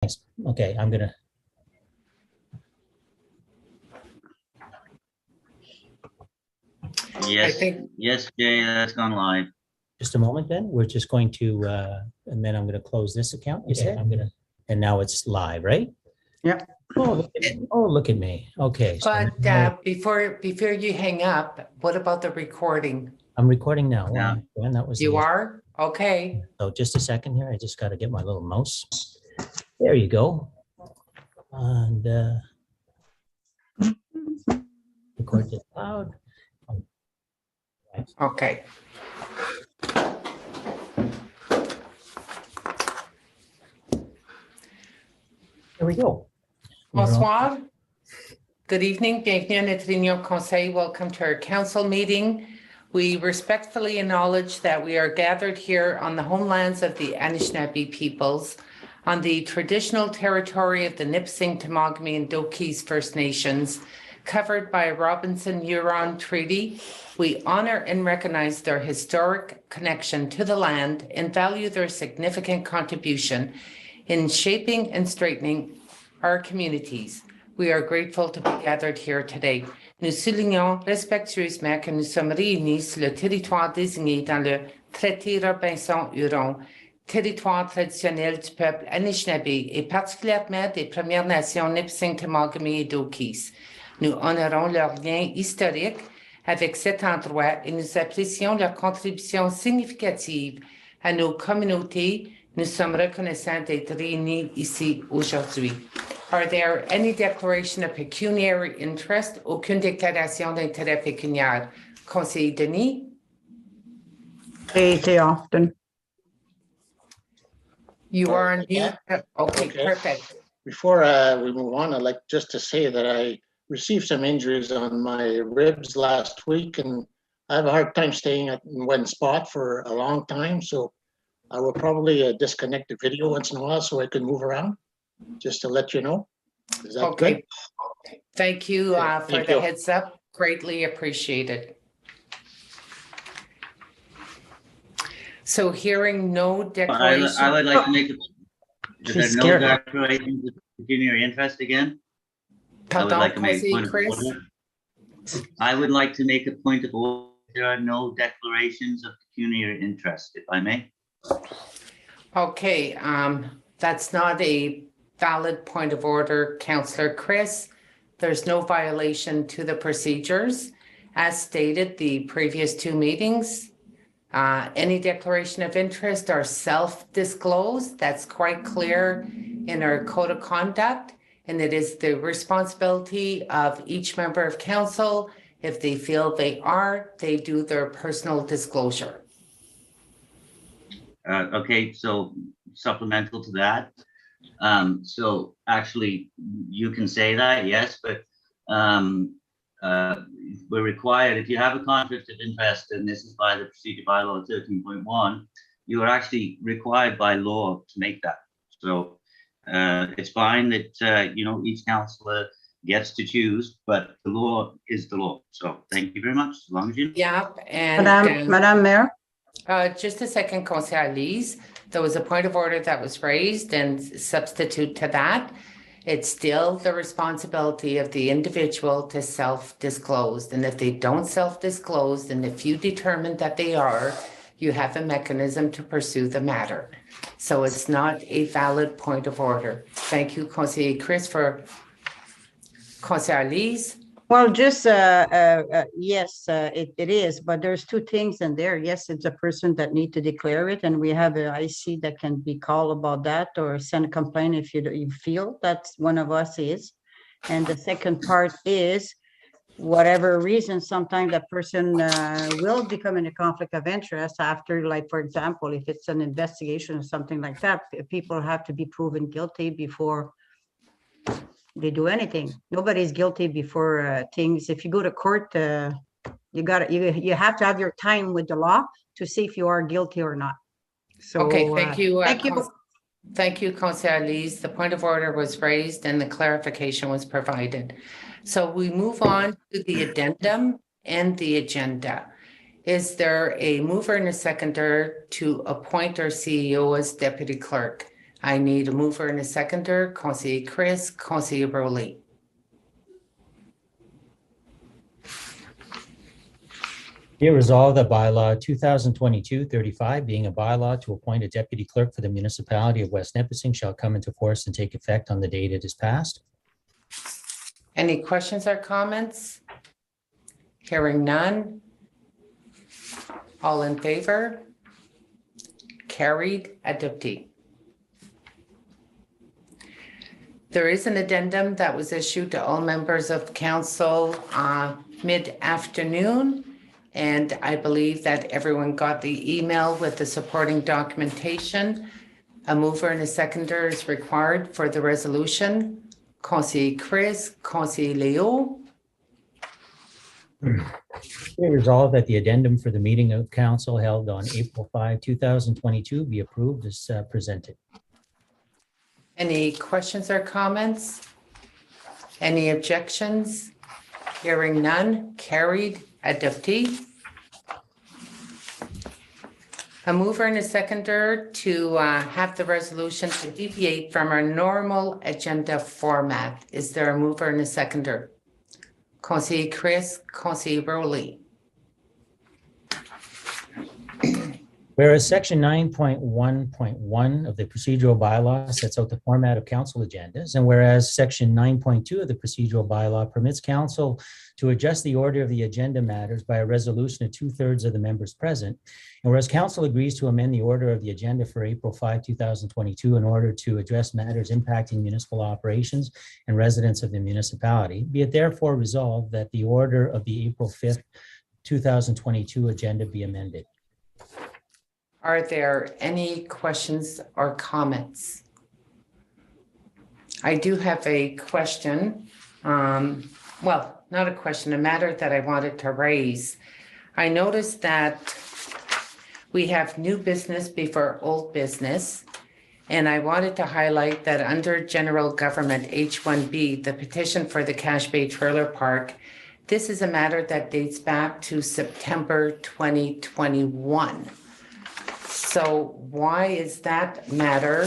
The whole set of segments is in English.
Thanks. Okay, I'm gonna. Yes, I think yes, Jay, that's gone live. Just a moment then. We're just going to, and then I'm going to close this account. You said I'm going to, and now it's live, right? Yeah. Oh, look at me. Okay. So but now before you hang up, what about the recording? I'm recording now. Yeah. And that was You the- are? Okay. So just a second here. I just got to get my little mouse. There you go. And record this loud. Okay. There we go. You're on. Bonsoir. Good evening. Bienvenue à notre réunion conseil. Welcome to our council meeting. We respectfully acknowledge that we are gathered here on the homelands of the Anishinaabe peoples, on the traditional territory of the Nipissing, Temagami, and Dokis First Nations, covered by a Robinson-Huron Treaty. We honor and recognize their historic connection to the land and value their significant contribution in shaping and straightening our communities. We are grateful to be gathered here today. Nous soulignons respectueusement que nous sommes réunis sur le territoire désigné dans le traité Robinson-Huron, territoire traditionnel du peuple Anishinaabe et particulièrement des Premières Nations Nipissing, Temagami et Dokis. Nous honorons leurs liens historiques avec cet endroit et nous apprécions leur contribution significative à nos communautés. Nous sommes reconnaissants d'être réunis ici aujourd'hui. Are there any declaration of pecuniary interest? Aucune déclaration d'intérêt pécuniaire. Conseiller Denis? Very often. You are on mute. Yeah. Okay, Okay. perfect. Before we move on, I'd like just to say that I received some injuries on my ribs last week, and I have a hard time staying in one spot for a long time. So I will probably disconnect the video once in a while so I can move around, just to let you know. Is that Okay. good? Thank you Okay, for thank the you. heads up. Greatly appreciated. So hearing no declaration. I would like to make a, is there She's no scared. declaration of pecuniary interest again? I would Pardon, like to make a Conseiller point of Chris? order. I would like to make a point of order. There are no declarations of pecuniary interest, if I may. Okay, that's not a valid point of order, Councillor Chris. There's no violation to the procedures. As stated, the previous two meetings, any declaration of interest are self-disclosed. That's quite clear in our code of conduct. And it is the responsibility of each member of council. If they feel they do their personal disclosure. Okay, so supplemental to that. So actually, you can say that, yes, but we're required, if you have a conflict of interest, and this is by the procedure bylaw 13.1, you are actually required by law to make that. So it's fine that, you know, each councillor gets to choose, but the law is the law. So thank you very much, as long as you. Yeah, and Madam Mayor, just a second, Conseiller Lise. There was a point of order that was raised, and substitute to that, it's still the responsibility of the individual to self-disclose. And if they don't self-disclose, and if you determine that they are, you have a mechanism to pursue the matter. So it's not a valid point of order. Thank you, Conseiller Chris, for Conseiller Lise. well, just, yes, it is, but there's two things in there. Yes, it's a person that need to declare it, and we have a IC that can be called about that or send a complaint if you feel that's one of us is. And the second part is, whatever reason, sometimes that person will become in a conflict of interest after, like, for example, if it's an investigation or something like that, people have to be proven guilty before they do anything. Nobody's guilty before things. If you go to court, you have to have your time with the law to see if you are guilty or not. So Okay, thank you. thank you. Thank you, Conseiller Lise. The point of order was raised and the clarification was provided. So we move on to the addendum and the agenda. Is there a mover and a seconder to appoint our CEO as deputy clerk? I need a mover and a seconder. Conseiller Chris, Conseiller Rowley. Be it resolved that bylaw 2022-35, being a bylaw to appoint a deputy clerk for the municipality of West Nipissing, shall come into force and take effect on the date it is passed. Any questions or comments? Hearing none. All in favor? Carried. Adopted. There is an addendum that was issued to all members of council mid-afternoon. And I believe that everyone got the email with the supporting documentation. A mover and a seconder is required for the resolution. Conseiller Chris, Conseiller Leo. Be resolved that the addendum for the meeting of council held on April 5, 2022 be approved as presented. Any questions or comments? Any objections? Hearing none. Carried. Adopted. A mover and a seconder to have the resolution to deviate from our normal agenda format. Is there a mover and a seconder? Conseiller Chris, Conseiller Rowley. Whereas section 9.1.1 of the procedural bylaw sets out the format of council agendas, and whereas section 9.2 of the procedural bylaw permits council to adjust the order of the agenda matters by a resolution of 2/3 of the members present, and whereas council agrees to amend the order of the agenda for April 5, 2022 in order to address matters impacting municipal operations and residents of the municipality, be it therefore resolved that the order of the April 5th, 2022 agenda be amended. Are there any questions or comments? I do have a question. Well, not a question, a matter that I wanted to raise. I noticed that we have new business before old business. And I wanted to highlight that under general government H1B, the petition for the Cache Bay Trailer Park, this is a matter that dates back to September 2021. So why is that matter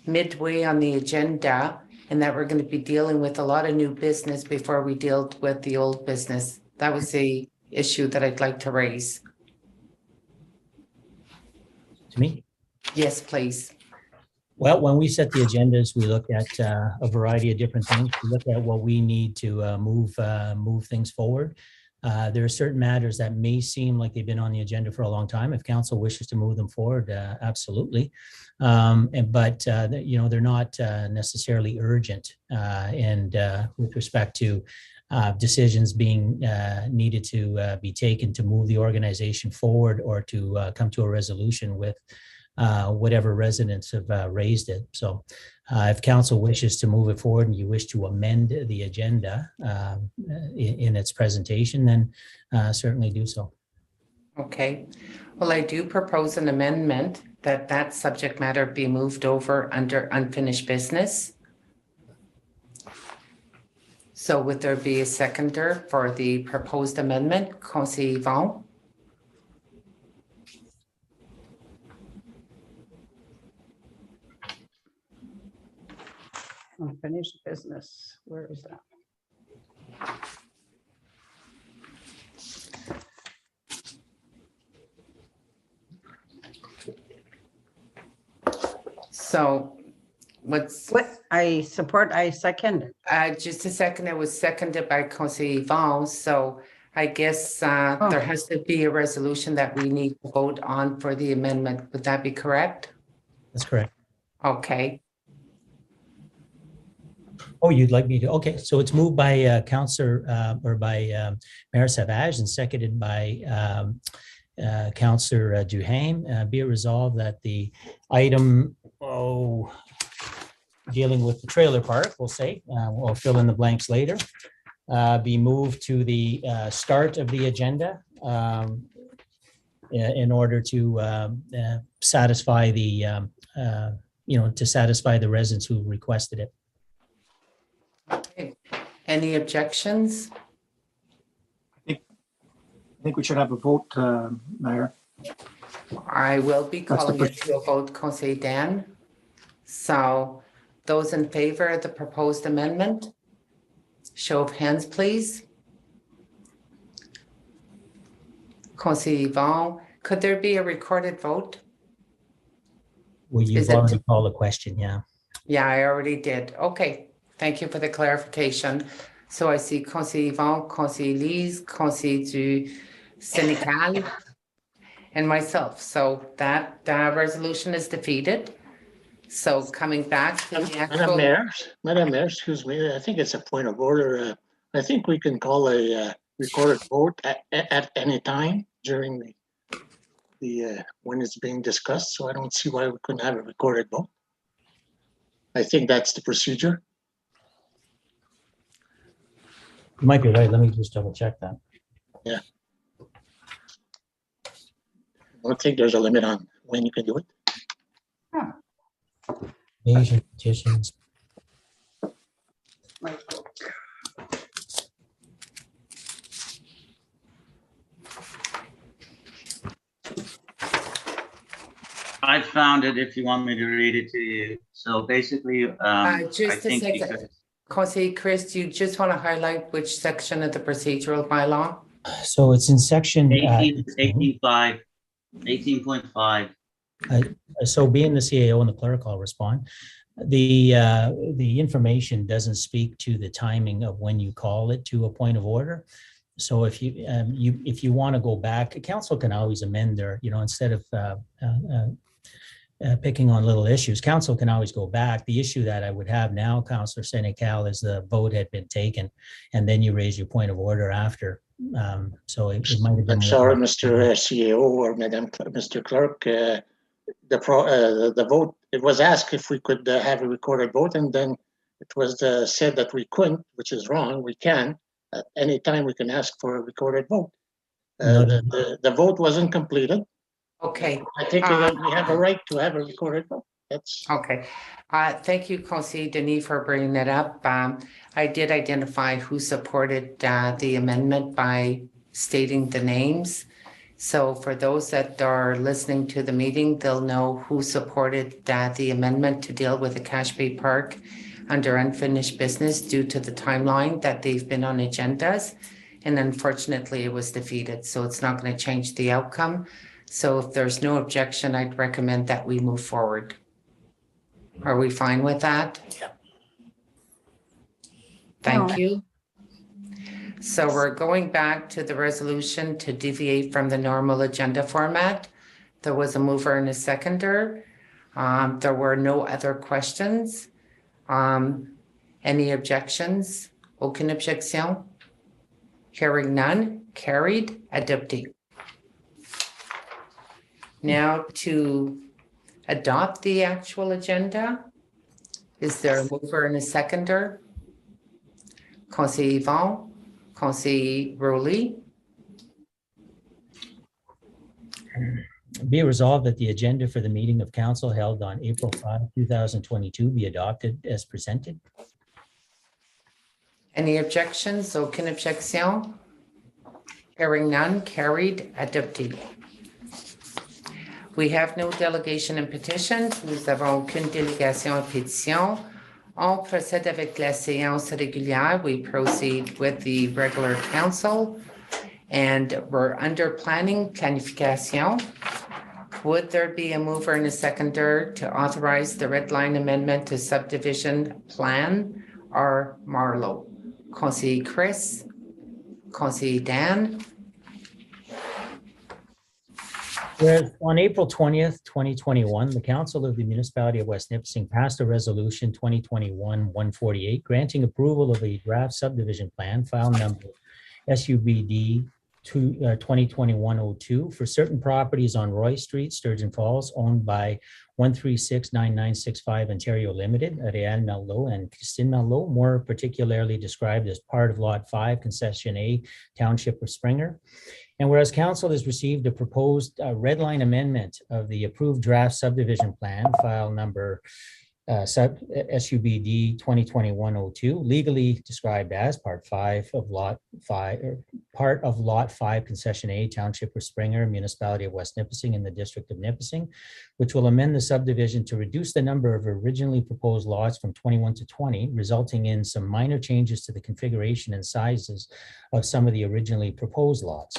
midway on the agenda, and that we're going to be dealing with a lot of new business before we deal with the old business? That was the issue that I'd like to raise. To me? Yes, please. Well, when we set the agendas, we look at a variety of different things. We look at what we need to move things forward. There are certain matters that may seem like they've been on the agenda for a long time. If council wishes to move them forward, absolutely. But they're not necessarily urgent. And with respect to decisions being needed to be taken to move the organization forward or to come to a resolution with whatever residents have raised it. So if council wishes to move it forward and you wish to amend the agenda in its presentation, then certainly do so. Okay. Well, I do propose an amendment that subject matter be moved over under unfinished business. So would there be a seconder for the proposed amendment? Conseiller Yvon? Unfinished business, where is that? So What I support, I second it. just a second, it was seconded by Conseiller Yvon. So I guess there has to be a resolution that we need to vote on for the amendment. Would that be correct? That's correct. Okay. Oh, you'd like me to? Okay, so it's moved by Councillor or by Mayor Savage and seconded by Councillor Duhaime. Be it resolved that the item, dealing with the trailer park, we'll say, we'll fill in the blanks later, be moved to the start of the agenda in order to satisfy the, satisfy the residents who requested it. Okay. Any objections? I think we should have a vote, Mayor. I will be That's the calling it to a vote. Conseiller Dan? So those in favor of the proposed amendment? Show of hands, please. Conseiller Yvon, could there be a recorded vote? Well, you've Is it- already called a question, yeah. Yeah, I already did. Okay, thank you for the clarification. So I see Conseiller Yvon, Conseiller Lise, Conseiller du Sénégal, and myself. So that resolution is defeated. So coming back to the actual. Madam Mayor, excuse me, I think it's a point of order. I think we can call a recorded vote at any time during the when it's being discussed, so I don't see why we couldn't have a recorded vote. I think that's the procedure. You might be right. Let me just double check that. I don't think there's a limit on when you can do it. Asian petitions. I found it if you want me to read it to you. So basically, I Just a think second. because- Conseiller Chris, do you just want to highlight which section of the procedural bylaw? So it's in section 18.5. So being the CAO and the clerk, I'll respond. The information doesn't speak to the timing of when you call it to a point of order. So if you want to go back, council can always amend their, instead of picking on little issues, council can always go back. The issue that I would have now, Councillor Sénécal, is the vote had been taken, and then you raise your point of order after. So it might have been. I'm sorry, Mr. CAO or Mr. Clerk. The vote, it was asked if we could have a recorded vote, and then it was said that we couldn't, which is wrong. We can. At any time we can ask for a recorded vote. The vote wasn't completed. Okay, I think we have a right to have a recorded vote. That's okay. Thank you, Conseiller Denis, for bringing that up. I did identify who supported the amendment by stating the names. So for those that are listening to the meeting, they'll know who supported the amendment to deal with the Cache Bay Park under unfinished business due to the timeline that they've been on agendas. And unfortunately, it was defeated. So it's not going to change the outcome. So if there's no objection, I'd recommend that we move forward. Are we fine with that? Yeah. Thank you. So we're going back to the resolution to deviate from the normal agenda format. There was a mover and a seconder. There were no other questions. Any objections? Aucune objection? Hearing none, carried, adopted. Now to adopt the actual agenda. Is there a mover and a seconder? Conseiller Yvon, Conseiller Rowley. Be it resolved that the agenda for the meeting of council held on April 5, 2022 be adopted as presented. Any objections? Aucune objection? Hearing none, carried, adopted. We have no delegation and petitions. Nous avons aucune délégation et pétition. On procède avec la séance régulière. We proceed with the regular council. And we're under planning planification. Would there be a mover and a seconder to authorize the red line amendment to subdivision plan or Marlowe? Conseiller Chris, Conseiller Dan. Whereas on April 20th, 2021, the Council of the Municipality of West Nipissing passed a resolution 2021-148 granting approval of a draft subdivision plan, file number SUBD 2021-02 for certain properties on Roy Street, Sturgeon Falls, owned by 1369965 Ontario Limited, Réal Merlot and Christine Merlot, more particularly described as part of Lot 5, Concession A, Township of Springer. And whereas council has received a proposed red line amendment of the approved draft subdivision plan, file number SUBD 2021-02, legally described as Part 5 of Lot 5, or part of Lot 5, Concession A, Township of Springer, Municipality of West Nipissing in the District of Nipissing, which will amend the subdivision to reduce the number of originally proposed lots from 21 to 20, resulting in some minor changes to the configuration and sizes of some of the originally proposed lots.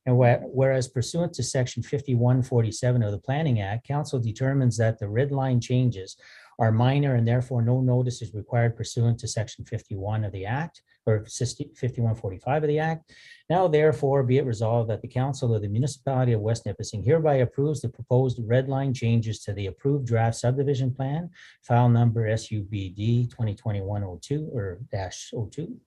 And whereas pursuant to Section 5147 of the Planning Act, Council determines that the red line changes are minor and therefore no notice is required pursuant to Section 51 of the Act, or 5145 of the Act. Now therefore be it resolved that the Council of the Municipality of West Nipissing hereby approves the proposed red line changes to the approved draft subdivision plan, file number SUBD 2021-02 or -02.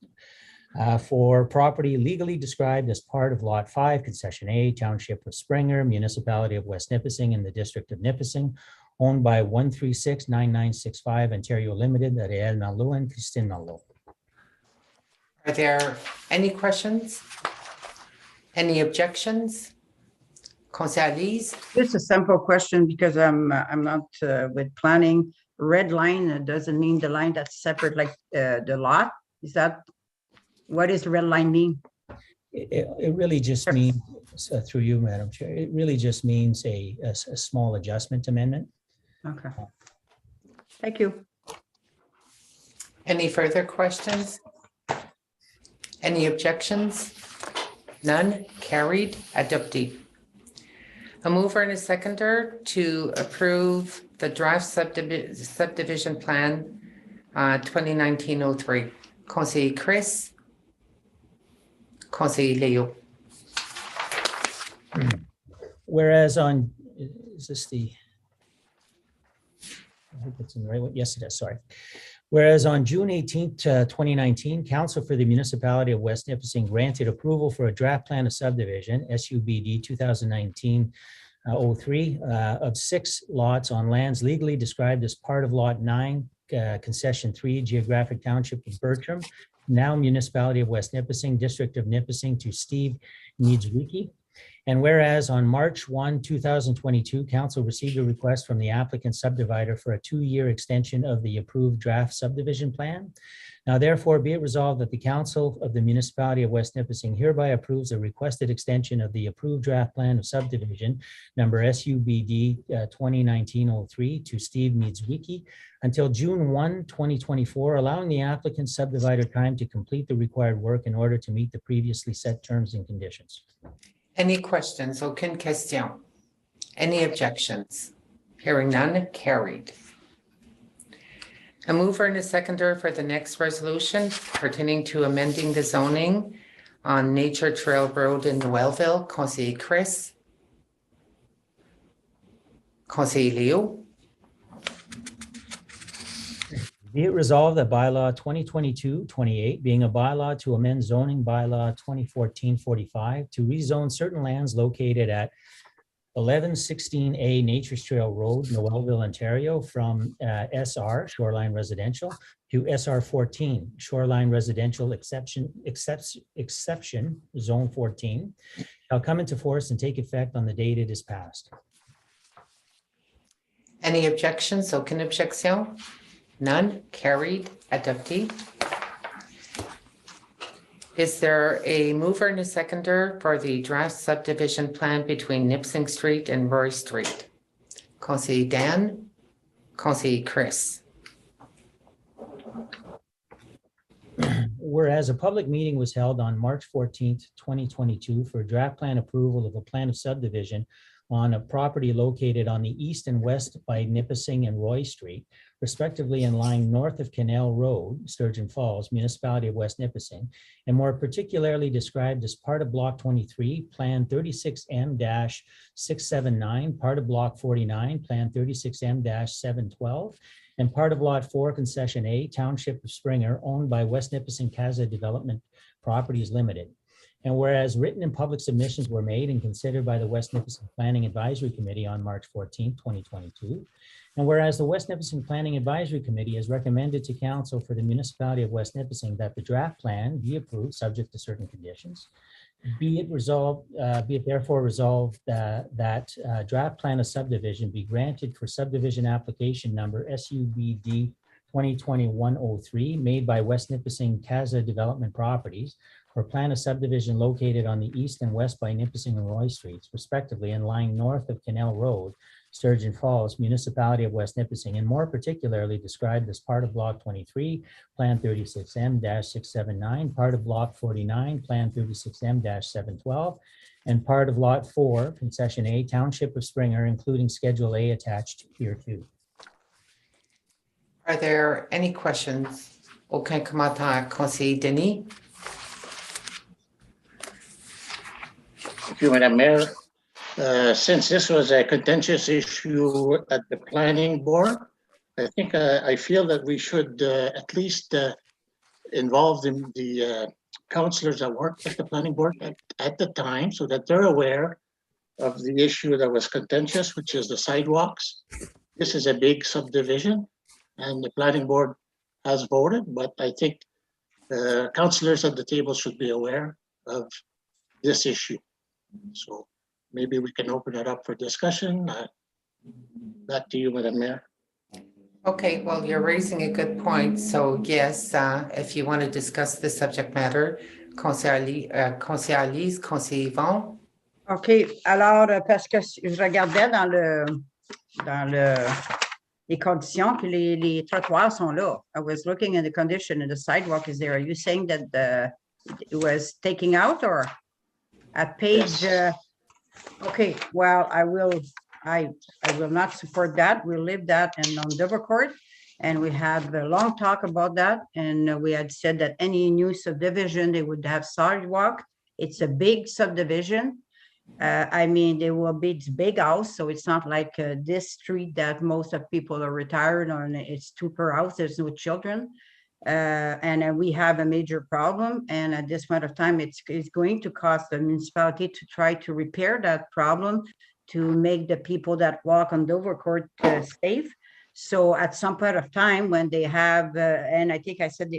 For property legally described as part of Lot 5, Concession A, Township of Springer, Municipality of West Nipissing in the District of Nipissing, owned by 1369965 Ontario Limited, Ariel Nalo and Christine Nalo. Are there any questions? Any objections? Councillor Lise? Just a simple question because I'm not with planning. Red line doesn't mean the line that's separate like the lot. Is that, what does red line mean? It really just means, through you, Madam Chair, it really just means a small adjustment amendment. Okay. Thank you. Any further questions? Any objections? None? Carried. Adopted. A mover and a seconder to approve the draft subdivision plan 2019-03. Conseiller Chris. Conseiller Leo. Whereas on, is this the, I hope it's in the right one. Yes, it is. Sorry. Whereas on June 18th, 2019, Council for the Municipality of West Nipissing granted approval for a draft plan of subdivision, SUBD 2019-03, of 6 lots on lands legally described as part of Lot 9, Concession 3, Geographic Township of Bertram, now Municipality of West Nipissing, District of Nipissing, to Steve Niedzwiecki. And whereas on March 1, 2022, Council received a request from the applicant subdivider for a 2-year extension of the approved draft subdivision plan. Now therefore be it resolved that the Council of the Municipality of West Nipissing hereby approves a requested extension of the approved draft plan of subdivision number SUBD 2019-03 to Steve Niedzwiecki until June 1, 2024, allowing the applicant subdivider time to complete the required work in order to meet the previously set terms and conditions. Any questions? Aucune question. Any objections? Hearing none, carried. A mover and a seconder for the next resolution pertaining to amending the zoning on Nature Trail Road in Noelville. Conseiller Chris. Conseiller Leo. Be it resolved that bylaw 2022-28, being a bylaw to amend zoning bylaw 2014-45 to rezone certain lands located at 1116A Nature's Trail Road, Noelville, Ontario, from SR, Shoreline Residential, to SR 14, Shoreline Residential Exception, Zone 14, shall come into force and take effect on the date it is passed. Any objections? Aucune objection? None? Carried. Adopted. Is there a mover and a seconder for the draft subdivision plan between Nipissing Street and Roy Street? Conseiller Dan. Conseiller Chris. Whereas a public meeting was held on March 14th, 2022 for draft plan approval of a plan of subdivision on a property located on the east and west by Nipissing and Roy Street, respectively, and lying north of Canal Road, Sturgeon Falls, Municipality of West Nipissing, and more particularly described as part of Block 23, Plan 36M-679, part of Block 49, Plan 36M-712, and part of Lot 4, Concession A, Township of Springer, owned by West Nipissing Casa Development Properties Limited. And whereas written and public submissions were made and considered by the West Nipissing Planning Advisory Committee on March 14, 2022, and whereas the West Nipissing Planning Advisory Committee has recommended to Council for the Municipality of West Nipissing that the draft plan be approved subject to certain conditions, be it therefore resolved that draft plan of subdivision be granted for subdivision application number SUBD 2020-103 made by West Nipissing Casa Development Properties for plan a subdivision located on the east and west by Nipissing and Roy Streets, respectively, and lying north of Canal Road, Sturgeon Falls, Municipality of West Nipissing, and more particularly described as part of Block 23, Plan 36M-679, part of Block 49, Plan 36M-712, and part of Lot 4, Concession A, Township of Springer, including Schedule A attached here too. Are there any questions? Aucun commentaire, Conseiller Denis? Thank you, Madam Mayor. Since this was a contentious issue at the planning board, I think I feel that we should at least involve the councillors that worked at the planning board at the time so that they're aware of the issue that was contentious, which is the sidewalks. This is a big subdivision and the planning board has voted, but I think councillors at the table should be aware of this issue. So maybe we can open it up for discussion. Back to you, Madam Mayor. Okay, well, you're raising a good point. So yes, if you want to discuss the subject matter, Conseiller Alice, Conseiller Yvon. OK, alors, parce que je regardais dans les conditions, puis les trottoirs sont là. I was looking at the condition and the sidewalk is there. Are you saying that it was taking out or at page? Yes. OK, well, I will not support that. We'll leave that on Dovercourt. And we had a long talk about that. And we had said that any new subdivision, they would have sidewalk. It's a big subdivision. I mean, there will be this big house, so it's not like this street that most of people are retired on. It's two per house. There's no children. And we have a major problem. And at this point of time, it's going to cost the municipality to try to repair that problem to make the people that walk on Dovercourt safe. So at some point of time when they have, and I think I said,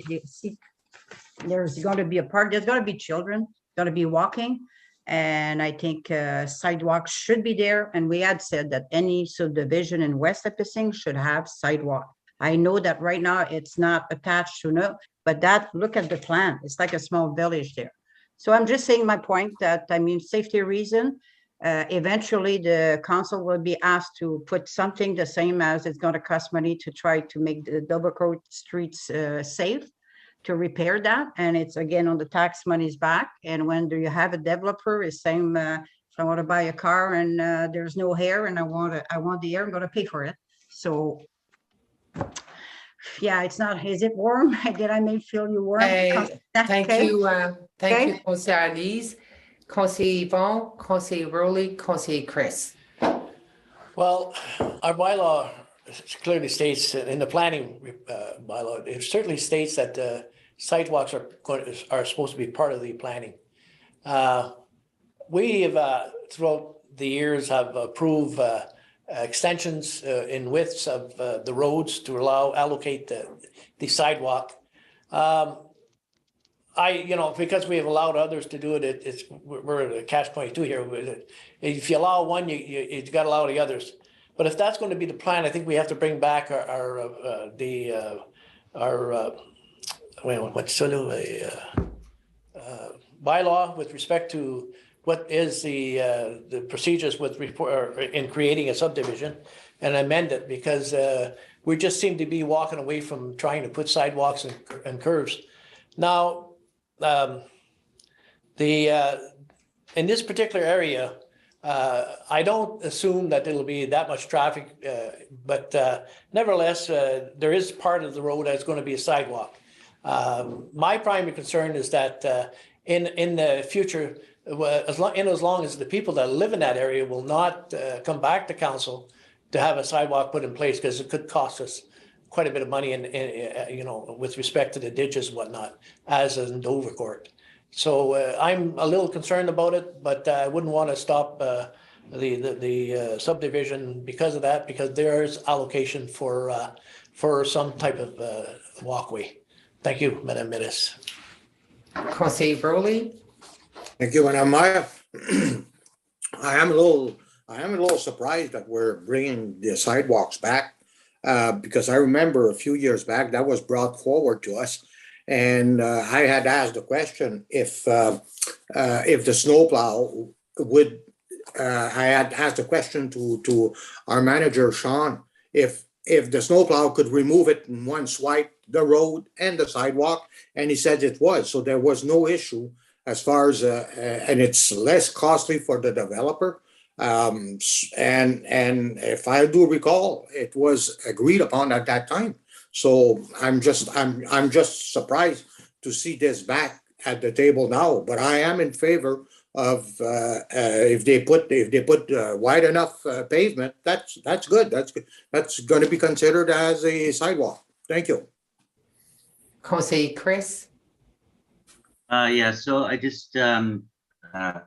there's going to be a park, there's going to be children, going to be walking. And I think sidewalks should be there. And we had said that any subdivision in West Nipissing should have sidewalk. I know that right now it's not attached to no, but look at the plan. It's like a small village there. So I'm just saying my point that, I mean, safety reason, eventually the council will be asked to put something the same as it's going to cost money to try to make the Dovercourt streets safe, to repair that. And it's again on the tax money's back. And when you have a developer is saying, if I want to buy a car and there's no hair and I want the air, I'm going to pay for it. So yeah, it's not, is it warm? Did I make feel you warm? Thank you. Thank you, Conseiller Alice. Conseiller Yvon, Conseiller Rowley, Conseiller Chris. Well, our bylaw clearly states in the planning bylaw, it certainly states that sidewalks are supposed to be part of the planning. We have throughout the years have approved extensions in widths of the roads to allocate the sidewalk. Because we have allowed others to do it, we're at a catch-22 here. If you allow one, you got to allow the others. But if that's going to be the plan, I think we have to bring back our bylaw with respect to what is the procedures with in creating a subdivision, and amend it, because we just seem to be walking away from trying to put sidewalks and curves. Now, in this particular area, I don't assume that it'll be that much traffic, but nevertheless, there is part of the road that's going to be a sidewalk. My primary concern is that in the future, as long as the people that live in that area will not come back to council to have a sidewalk put in place, because it could cost us quite a bit of money, with respect to the ditches and whatnot, as in Dovercourt. So I'm a little concerned about it, but I wouldn't want to stop the subdivision because of that, because there is allocation for some type of walkway. Thank you, Madame Ministre. Conseiller Rowley. Thank you, Madam Mayor. I am a little surprised that we're bringing the sidewalks back. because I remember a few years back that was brought forward to us. And I had asked the question if the snowplow would, I had asked the question to our manager, Sean, if the snowplow could remove it in one swipe, the road and the sidewalk, and he said it was. So there was no issue as far as, and it's less costly for the developer. And if I do recall, it was agreed upon at that time. So I'm just surprised to see this back at the table now. But I am in favor of if they put wide enough pavement, that's good. That's good. That's going to be considered as a sidewalk. Thank you. Conseil Chris. Yeah, so I just, I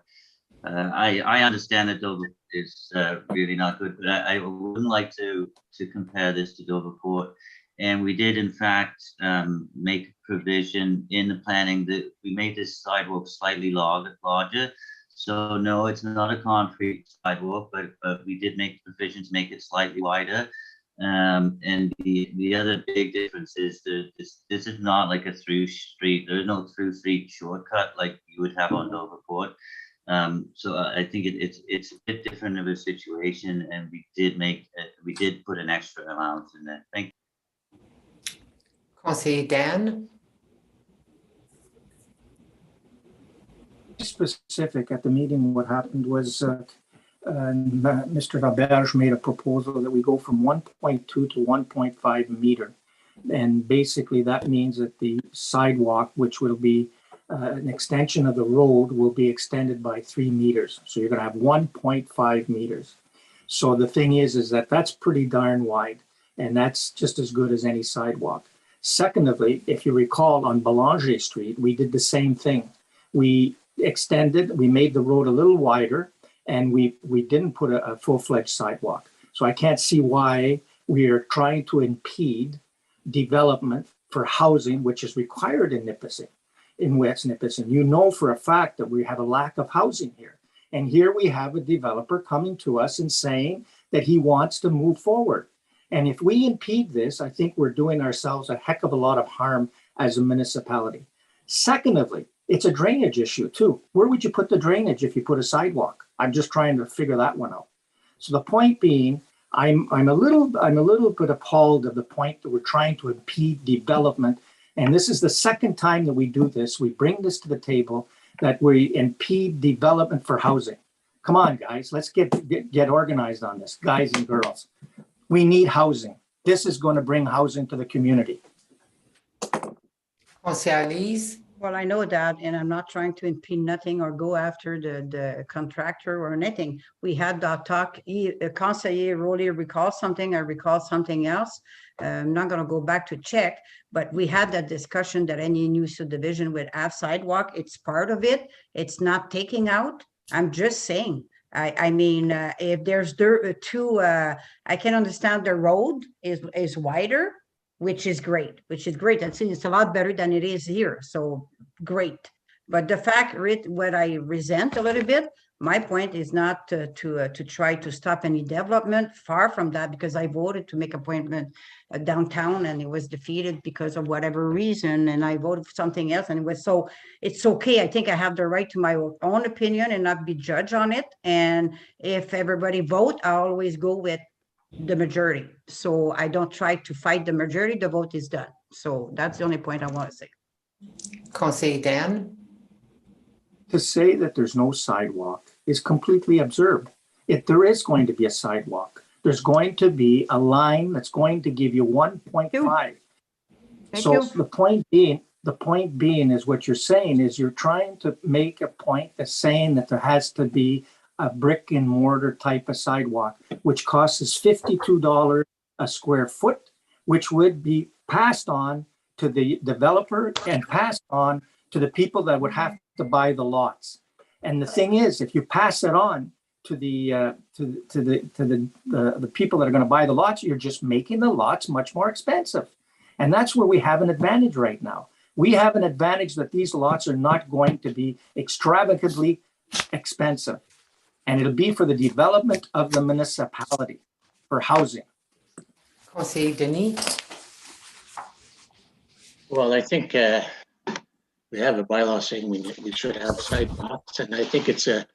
understand that Dover is really not good, but I wouldn't like to compare this to Dover Court. And we did, in fact, make a provision in the planning that we made this sidewalk slightly larger. So no, it's not a concrete sidewalk, but we did make the provision to make it slightly wider. And the other big difference is that this is not like a through street. There's no through street shortcut like you would have on Dover Court. So I think it's a bit different of a situation, and we did put an extra amount in there. Thank you. Conseil Dan. Specific at the meeting, what happened was Mr. Laberge made a proposal that we go from 1.2 to 1.5 meter. And basically that means that the sidewalk, which will be an extension of the road, will be extended by 3 meters. So you're going to have 1.5 meters. So the thing is that that's pretty darn wide, and that's just as good as any sidewalk. Secondly, if you recall, on Belanger Street, we did the same thing. We extended, we made the road a little wider, and we didn't put a full-fledged sidewalk. So I can't see why we are trying to impede development for housing, which is required in Nipissing, in West Nipissing. You know for a fact that we have a lack of housing here. And here we have a developer coming to us and saying that he wants to move forward. And if we impede this, I think we're doing ourselves a heck of a lot of harm as a municipality. Secondly, it's a drainage issue too. Where would you put the drainage if you put a sidewalk? I'm just trying to figure that one out. So the point being, I'm a little bit appalled of the point that we're trying to impede development. And this is the second time that we do this. We bring this to the table, that we impede development for housing. Come on, guys, let's get organized on this, guys and girls. We need housing. This is going to bring housing to the community. Conseil Lise. Well, I know that, and I'm not trying to impede nothing or go after the contractor or anything. We had that talk. Conseiller Rowley recalls something. I recall something else. I'm not going to go back to check, but we had that discussion that any new subdivision would have sidewalk. It's part of it. It's not taking out. I'm just saying. I mean, if there's I can understand the road is wider, which is great. It's a lot better than it is here. So great. But the fact, what I resent a little bit, my point is not to try to stop any development. Far from that, because I voted to make appointment downtown and it was defeated because of whatever reason. And I voted for something else. And it was so, it's okay. I think I have the right to my own opinion and not be judged on it. And if everybody vote, I always go with the majority. So I don't try to fight the majority. The vote is done. So that's the only point I want to say. Conseil Dan. To say that there's no sidewalk is completely absurd. If there is going to be a sidewalk, there's going to be a line that's going to give you 1.5. So the point being is what you're saying is you're trying to make a point that's saying that there has to be a brick and mortar type of sidewalk, which costs us $52 a square foot, which would be passed on to the developer and passed on to the people that would have to buy the lots. And the thing is, if you pass it on to the people that are going to buy the lots, you're just making the lots much more expensive. And that's where we have an advantage right now. We have an advantage that these lots are not going to be extravagantly expensive. And it'll be for the development of the municipality, for housing. Conseiller Denis? Well, I think we have a bylaw saying we should have sidewalks, and I think it's a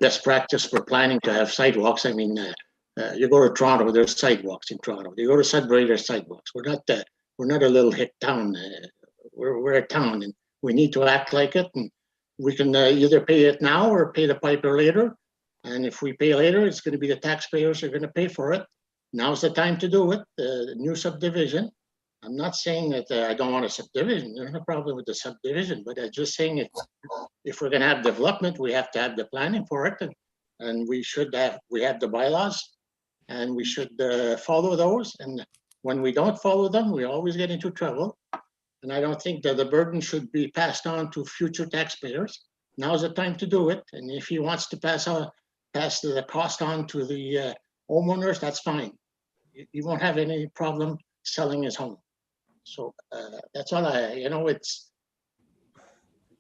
best practice for planning to have sidewalks. I mean, you go to Toronto, there's sidewalks in Toronto. You go to Sudbury, there's sidewalks. We're not a little hick town. We're a town, and we need to act like it. And we can either pay it now or pay the piper later. And if we pay later, it's going to be the taxpayers who are going to pay for it. Now's the time to do it. The new subdivision. I'm not saying that I don't want a subdivision. There's no problem with the subdivision, but I'm just saying if we're going to have development, we have to have the planning for it, and we have the bylaws, and we should follow those. And when we don't follow them, we always get into trouble. And I don't think that the burden should be passed on to future taxpayers. Now's the time to do it. And if he wants to pass the cost on to the homeowners, that's fine. He won't have any problem selling his home. So that's all it's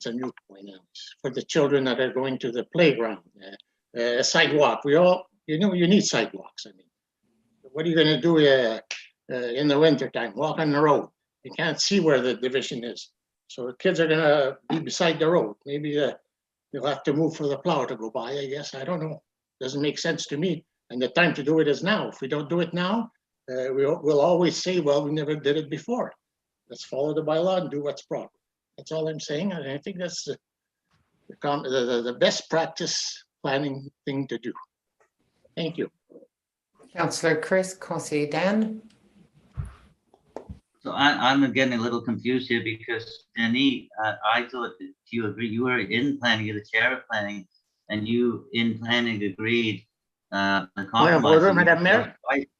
a new point for the children that are going to the playground, a sidewalk. You need sidewalks. I mean, what are you going to do in the wintertime? Walk on the road. You can't see where the division is. So the kids are going to be beside the road. Maybe you'll have to move for the plow to go by, I guess. I don't know. Doesn't make sense to me. And the time to do it is now. If we don't do it now, we'll always say, well, we never did it before. Let's follow the bylaw and do what's proper. That's all I'm saying. And I think that's the best practice planning thing to do. Thank you. Councillor Chris, Conseiller Dan? So I'm getting a little confused here because Denis, I thought that you agree, you were in planning, you're the chair of planning, and you in planning agreed the compromise. Point of order, Madam Mayor.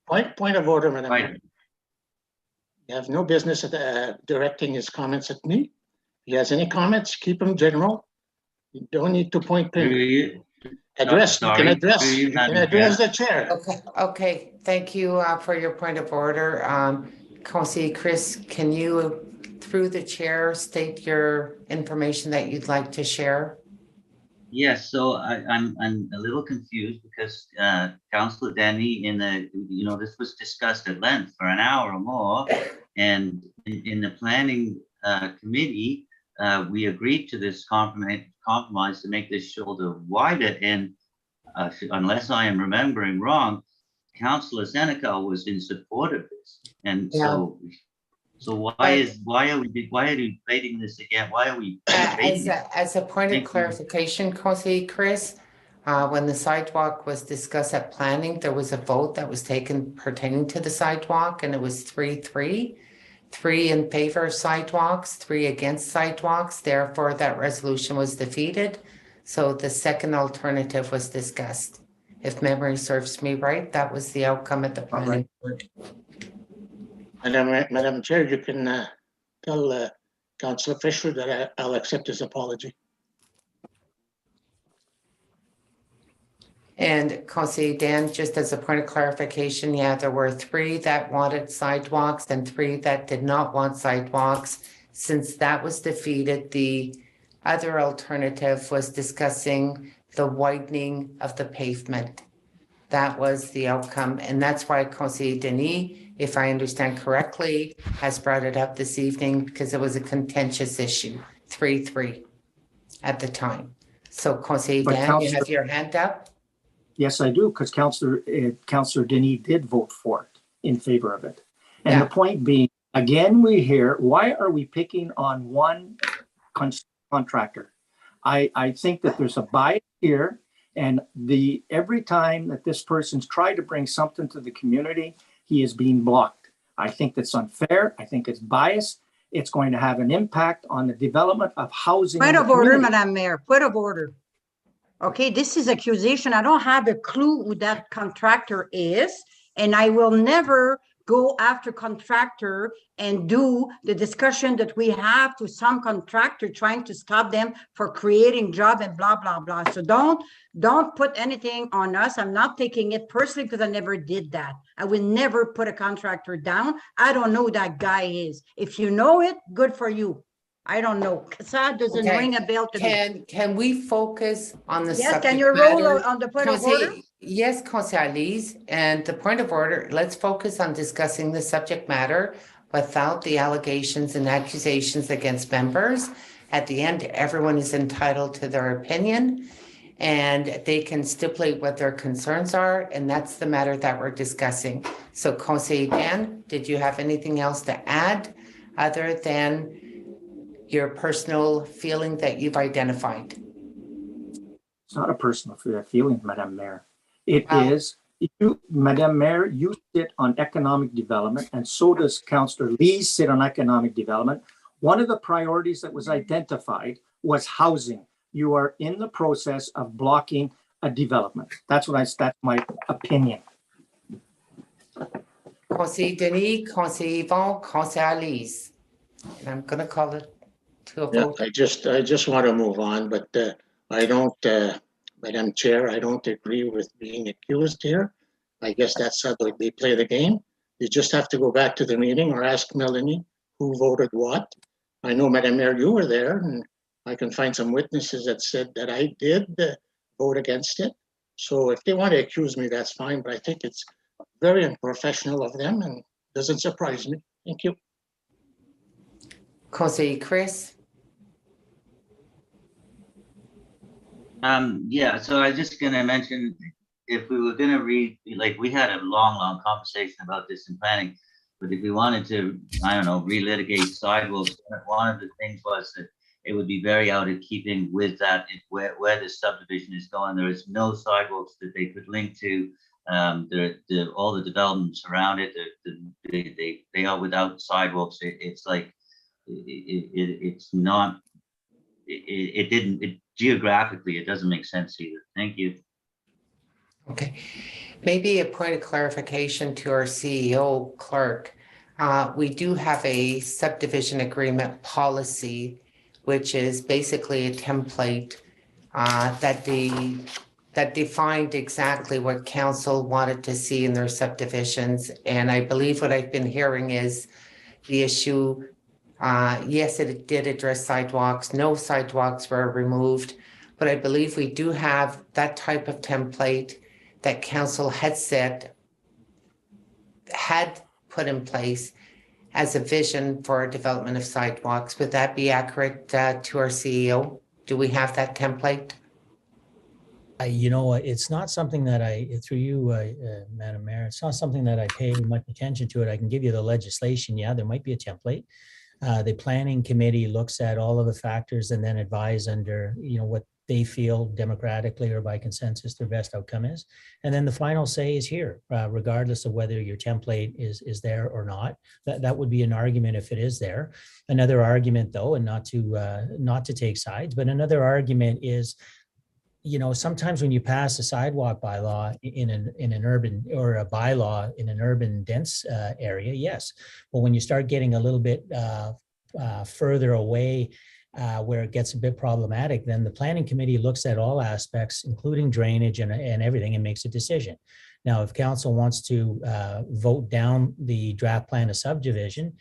Point of order, Madam Mayor. You have no business directing his comments at me. If he has any comments, keep them general. You don't need to point fingers. Address. You can address the chair. Okay. Thank you for your point of order. Conseiller Chris, can you, through the chair, state your information that you'd like to share? Yes, so I'm a little confused because Councillor Denny this was discussed at length for an hour or more, and in the planning committee we agreed to this compromise to make this shoulder wider, and unless I am remembering wrong, Councillor Seneca was in support of this, and so why are we debating this again? Why are we debating as a point of clarification, Conseiller Chris, when the sidewalk was discussed at planning, there was a vote that was taken pertaining to the sidewalk, and it was 3-3. 3 in favor of sidewalks, 3 against sidewalks. Therefore, that resolution was defeated. So the second alternative was discussed. If memory serves me right, that was the outcome at the planning board. Madam Chair, you can tell Councillor Fisher that I'll accept his apology. And Conseiller Dan, just as a point of clarification, there were 3 that wanted sidewalks and 3 that did not want sidewalks. Since that was defeated, the other alternative was discussing the widening of the pavement. That was the outcome, and that's why Conseiller Denis, if I understand correctly, has brought it up this evening because it was a contentious issue, 3-3 at the time. So Conseiller Dan, you have your hand up? Yes, I do, because Councillor Denis did vote for it, in favor of it. And the point being, again, we hear, why are we picking on one contractor? I think that there's a bias here, and every time that this person's tried to bring something to the community, he is being blocked. I think that's unfair. I think it's biased. It's going to have an impact on the development of housing. Point of order, Madam Mayor, point of order. Okay, this is accusation. I don't have a clue who that contractor is, and I will never go after contractor and do the discussion that we have to some contractor trying to stop them for creating job and blah, blah, blah. So don't put anything on us. I'm not taking it personally because I never did that. I will never put a contractor down. I don't know who that guy is. If you know it, good for you. I don't know. CASA doesn't Okay. ring a bell to me. Can we focus on the Yes, subject can you roll matter? on the point of order? Yes, Councillor Elise, and the point of order, let's focus on discussing the subject matter without the allegations and accusations against members. At the end, everyone is entitled to their opinion and they can stipulate what their concerns are, and that's the matter that we're discussing. So Councillor Dan, did you have anything else to add other than your personal feeling that you've identified? It's not a personal feeling, Madam Mayor. It Wow. is, Madam Mayor, you sit on economic development, and so does Councillor Lee sit on economic development. One of the priorities that was identified was housing. You are in the process of blocking a development. That's my opinion. Councillor Denis, Councillor Yvon, Councillor Elise. And I'm gonna call it to a Yeah, vote. I just want to move on, but I don't, Madam Chair, I don't agree with being accused here. I guess that's how they play the game. You just have to go back to the meeting or ask Melanie who voted what. I know, Madam Mayor, you were there, and I can find some witnesses that said that I did vote against it. So if they want to accuse me, that's fine, but I think it's very unprofessional of them and doesn't surprise me. Thank you. Councillor Chris? Yeah, so I was just gonna mention, if we were gonna read, like, we had a long conversation about this in planning, but if we wanted to, I don't know, relitigate sidewalks, one of the things was that it would be very out of keeping with that, where the subdivision is going. There is no sidewalks that they could link to. All the developments around it, they are without sidewalks. It's like, it's not, geographically, it doesn't make sense either. Thank you. Okay, maybe a point of clarification to our CEO clerk. We do have a subdivision agreement policy, which is basically a template that defined exactly what council wanted to see in their subdivisions. And I believe what I've been hearing is the issue, yes, it did address sidewalks. No sidewalks were removed, but I believe we do have that type of template that council had put in place as a vision for development of sidewalks. Would that be accurate to our CEO? Do we have that template? You know, it's not something that through you, Madam Mayor, it's not something that I pay much attention to it. I can give you the legislation. Yeah, there might be a template. The planning committee looks at all of the factors and then advise under, what they feel democratically or by consensus their best outcome is. And then the final say is here, regardless of whether your template is there or not. That would be an argument if it is there. Another argument, though, and not to take sides, but another argument is, sometimes when you pass a sidewalk bylaw in an urban, or a bylaw in an urban dense area, yes. But when you start getting a little bit further away, where it gets a bit problematic, then the planning committee looks at all aspects, including drainage and everything, and makes a decision. Now, if council wants to vote down the draft plan of subdivision,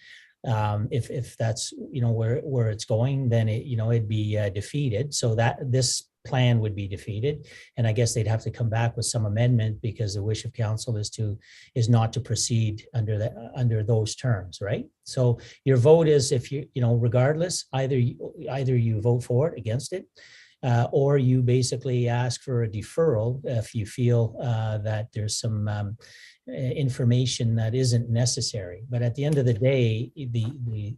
if that's where it's going, then it'd be defeated. So that this plan would be defeated, and I guess they'd have to come back with some amendment because the wish of council is not to proceed under those terms, right? So your vote is, if regardless, either you vote for it, against it, or you basically ask for a deferral if you feel that there's some information that isn't necessary. But at the end of the day,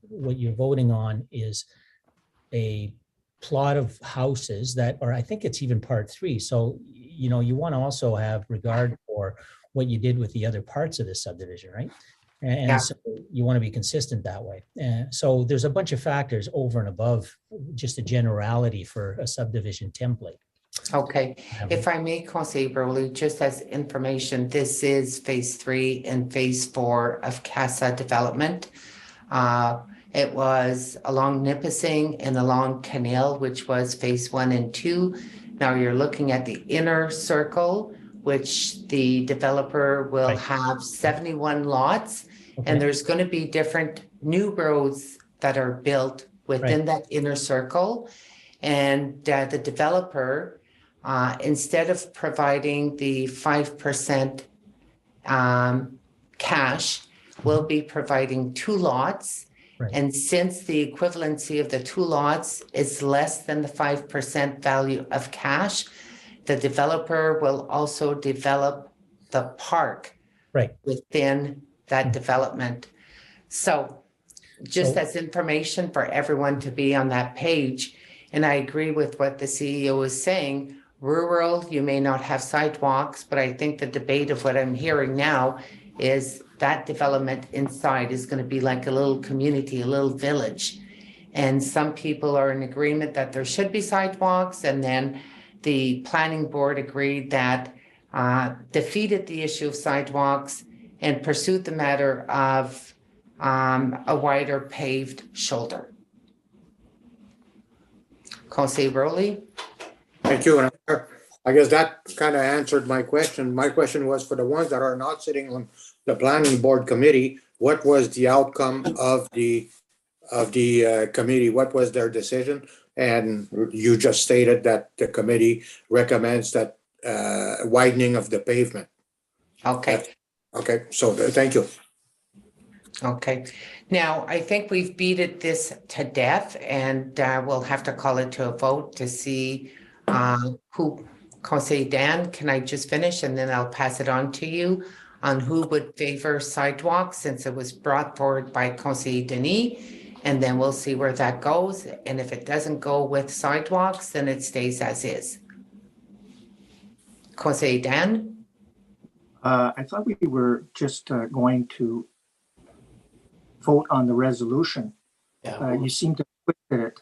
what you're voting on is a plot of houses that, or I think it's even part 3. So, you want to also have regard for what you did with the other parts of the subdivision, right? And Yeah. so you want to be consistent that way. So there's a bunch of factors over and above just a generality for a subdivision template. Okay, if I may, Councillor Broley, just as information, this is phase 3 and phase 4 of CASA development. It was along Nipissing and along Canal, which was phase 1 and 2. Now you're looking at the inner circle, which the developer will Right. have 71 lots. Okay. And there's going to be different new roads that are built within that inner circle. And the developer, instead of providing the 5% cash, will be providing 2 lots. Right. And since the equivalency of the 2 lots is less than the 5% value of cash, the developer will also develop the park Right. within that development. So just So- as information for everyone to be on that page, and I agree with what the CEO is saying, rural, you may not have sidewalks, but I think the debate of what I'm hearing now is that development inside is going to be like a little community, a little village. And some people are in agreement that there should be sidewalks, and then the planning board agreed that defeated the issue of sidewalks and pursued the matter of a wider paved shoulder. Conseil Rowley? Thank you. And I guess that kind of answered my question. My question was for the ones that are not sitting on the planning board committee, what was the outcome of the committee? What was their decision? And you just stated that the committee recommends that widening of the pavement. Okay. Okay, so thank you. Okay. Now, I think we've beaten this to death, and we'll have to call it to a vote to see who, Conseil Dan, can I just finish and then I'll pass it on to you on who would favor sidewalks, since it was brought forward by Conseil Denis, and then we'll see where that goes. And if it doesn't go with sidewalks, then it stays as is. Conseil Dan? I thought we were just going to vote on the resolution. You seem to put it.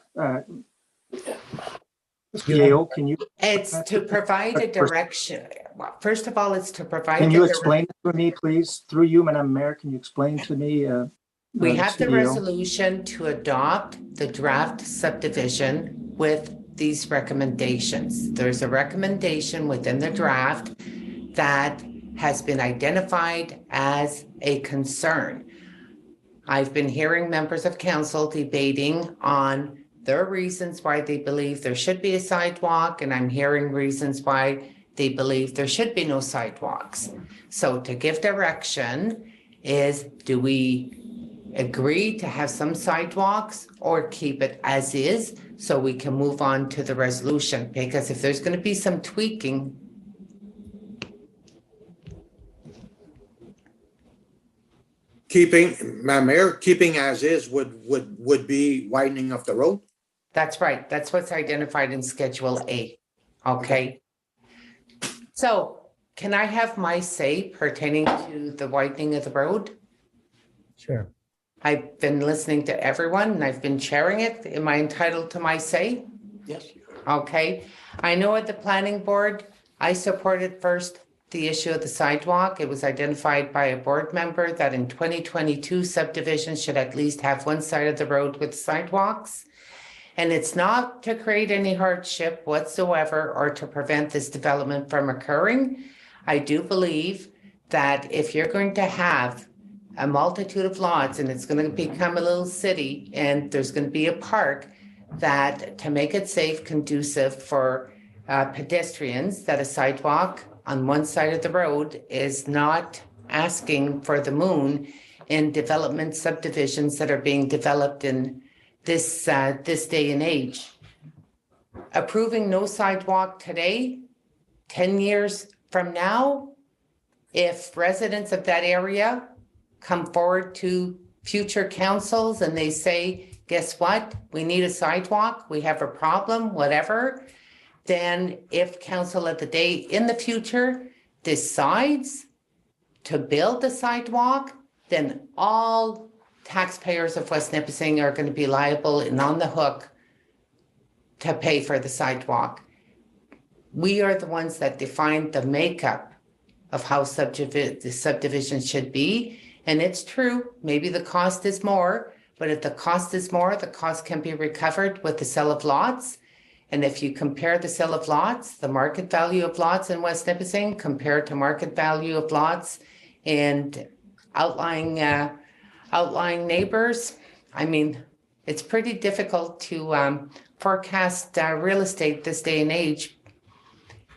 GAO, can you? It's to provide a direction. Well, first of all, it's to provide. Can you explain it to me, please? Through you, Madam Mayor, can you explain to me? We have the CEO? resolution to adopt the draft subdivision with these recommendations. There's a recommendation within the draft that has been identified as a concern. I've been hearing members of council debating on their reasons why they believe there should be a sidewalk, and I'm hearing reasons why they believe there should be no sidewalks. So to give direction is, do we agree to have some sidewalks or keep it as is so we can move on to the resolution? Because if there's going to be some tweaking, Madam Mayor, keeping as is would be widening of the road? that's right. That's what's identified in Schedule A. Okay. So can I have my say pertaining to the widening of the road? Sure. I've been listening to everyone and I've been chairing it. Am I entitled to my say? Yes. Okay. I know at the planning board, I supported first the issue of the sidewalk. It was identified by a board member that in 2022 subdivision should at least have one side of the road with sidewalks. And it's not to create any hardship whatsoever or to prevent this development from occurring. I do believe that if you're going to have a multitude of lots and it's going to become a little city and there's going to be a park, that to make it safe, conducive for pedestrians, that a sidewalk on one side of the road is not asking for the moon in development subdivisions that are being developed in this day and age. Approving no sidewalk today, 10 years from now, if residents of that area come forward to future councils and they say, guess what? We need a sidewalk, we have a problem, whatever. Then if council at the day in the future decides to build the sidewalk, then all taxpayers of West Nipissing are going to be liable and on the hook to pay for the sidewalk. We are the ones that define the makeup of how the subdivision should be. And it's true, maybe the cost is more, but if the cost is more, the cost can be recovered with the sale of lots. And if you compare the sale of lots, the market value of lots in West Nipissing compared to market value of lots and outlying neighbors, I mean, It's pretty difficult to forecast real estate this day and age.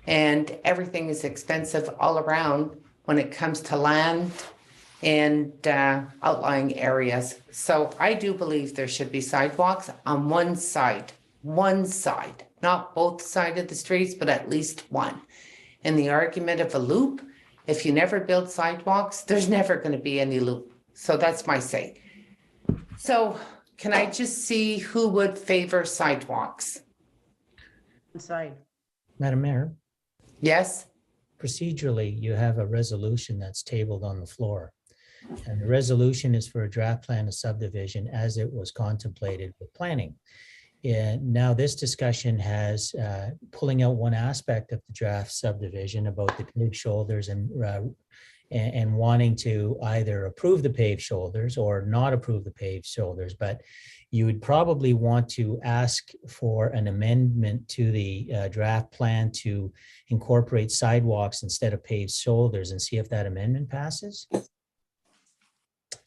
And everything is expensive all around when it comes to land and outlying areas. So I do believe there should be sidewalks on one side, not both sides of the streets, but at least one. And the argument of a loop, if you never build sidewalks, there's never going to be any loop. So that's my say. So can I just see who would favor sidewalks? Inside. Madam Mayor, Yes? procedurally, you have a resolution that's tabled on the floor. And the resolution is for a draft plan of subdivision as it was contemplated with planning. And now this discussion has pulling out one aspect of the draft subdivision about the paved shoulders and wanting to either approve the paved shoulders or not approve the paved shoulders. But you would probably want to ask for an amendment to the draft plan to incorporate sidewalks instead of paved shoulders and see if that amendment passes.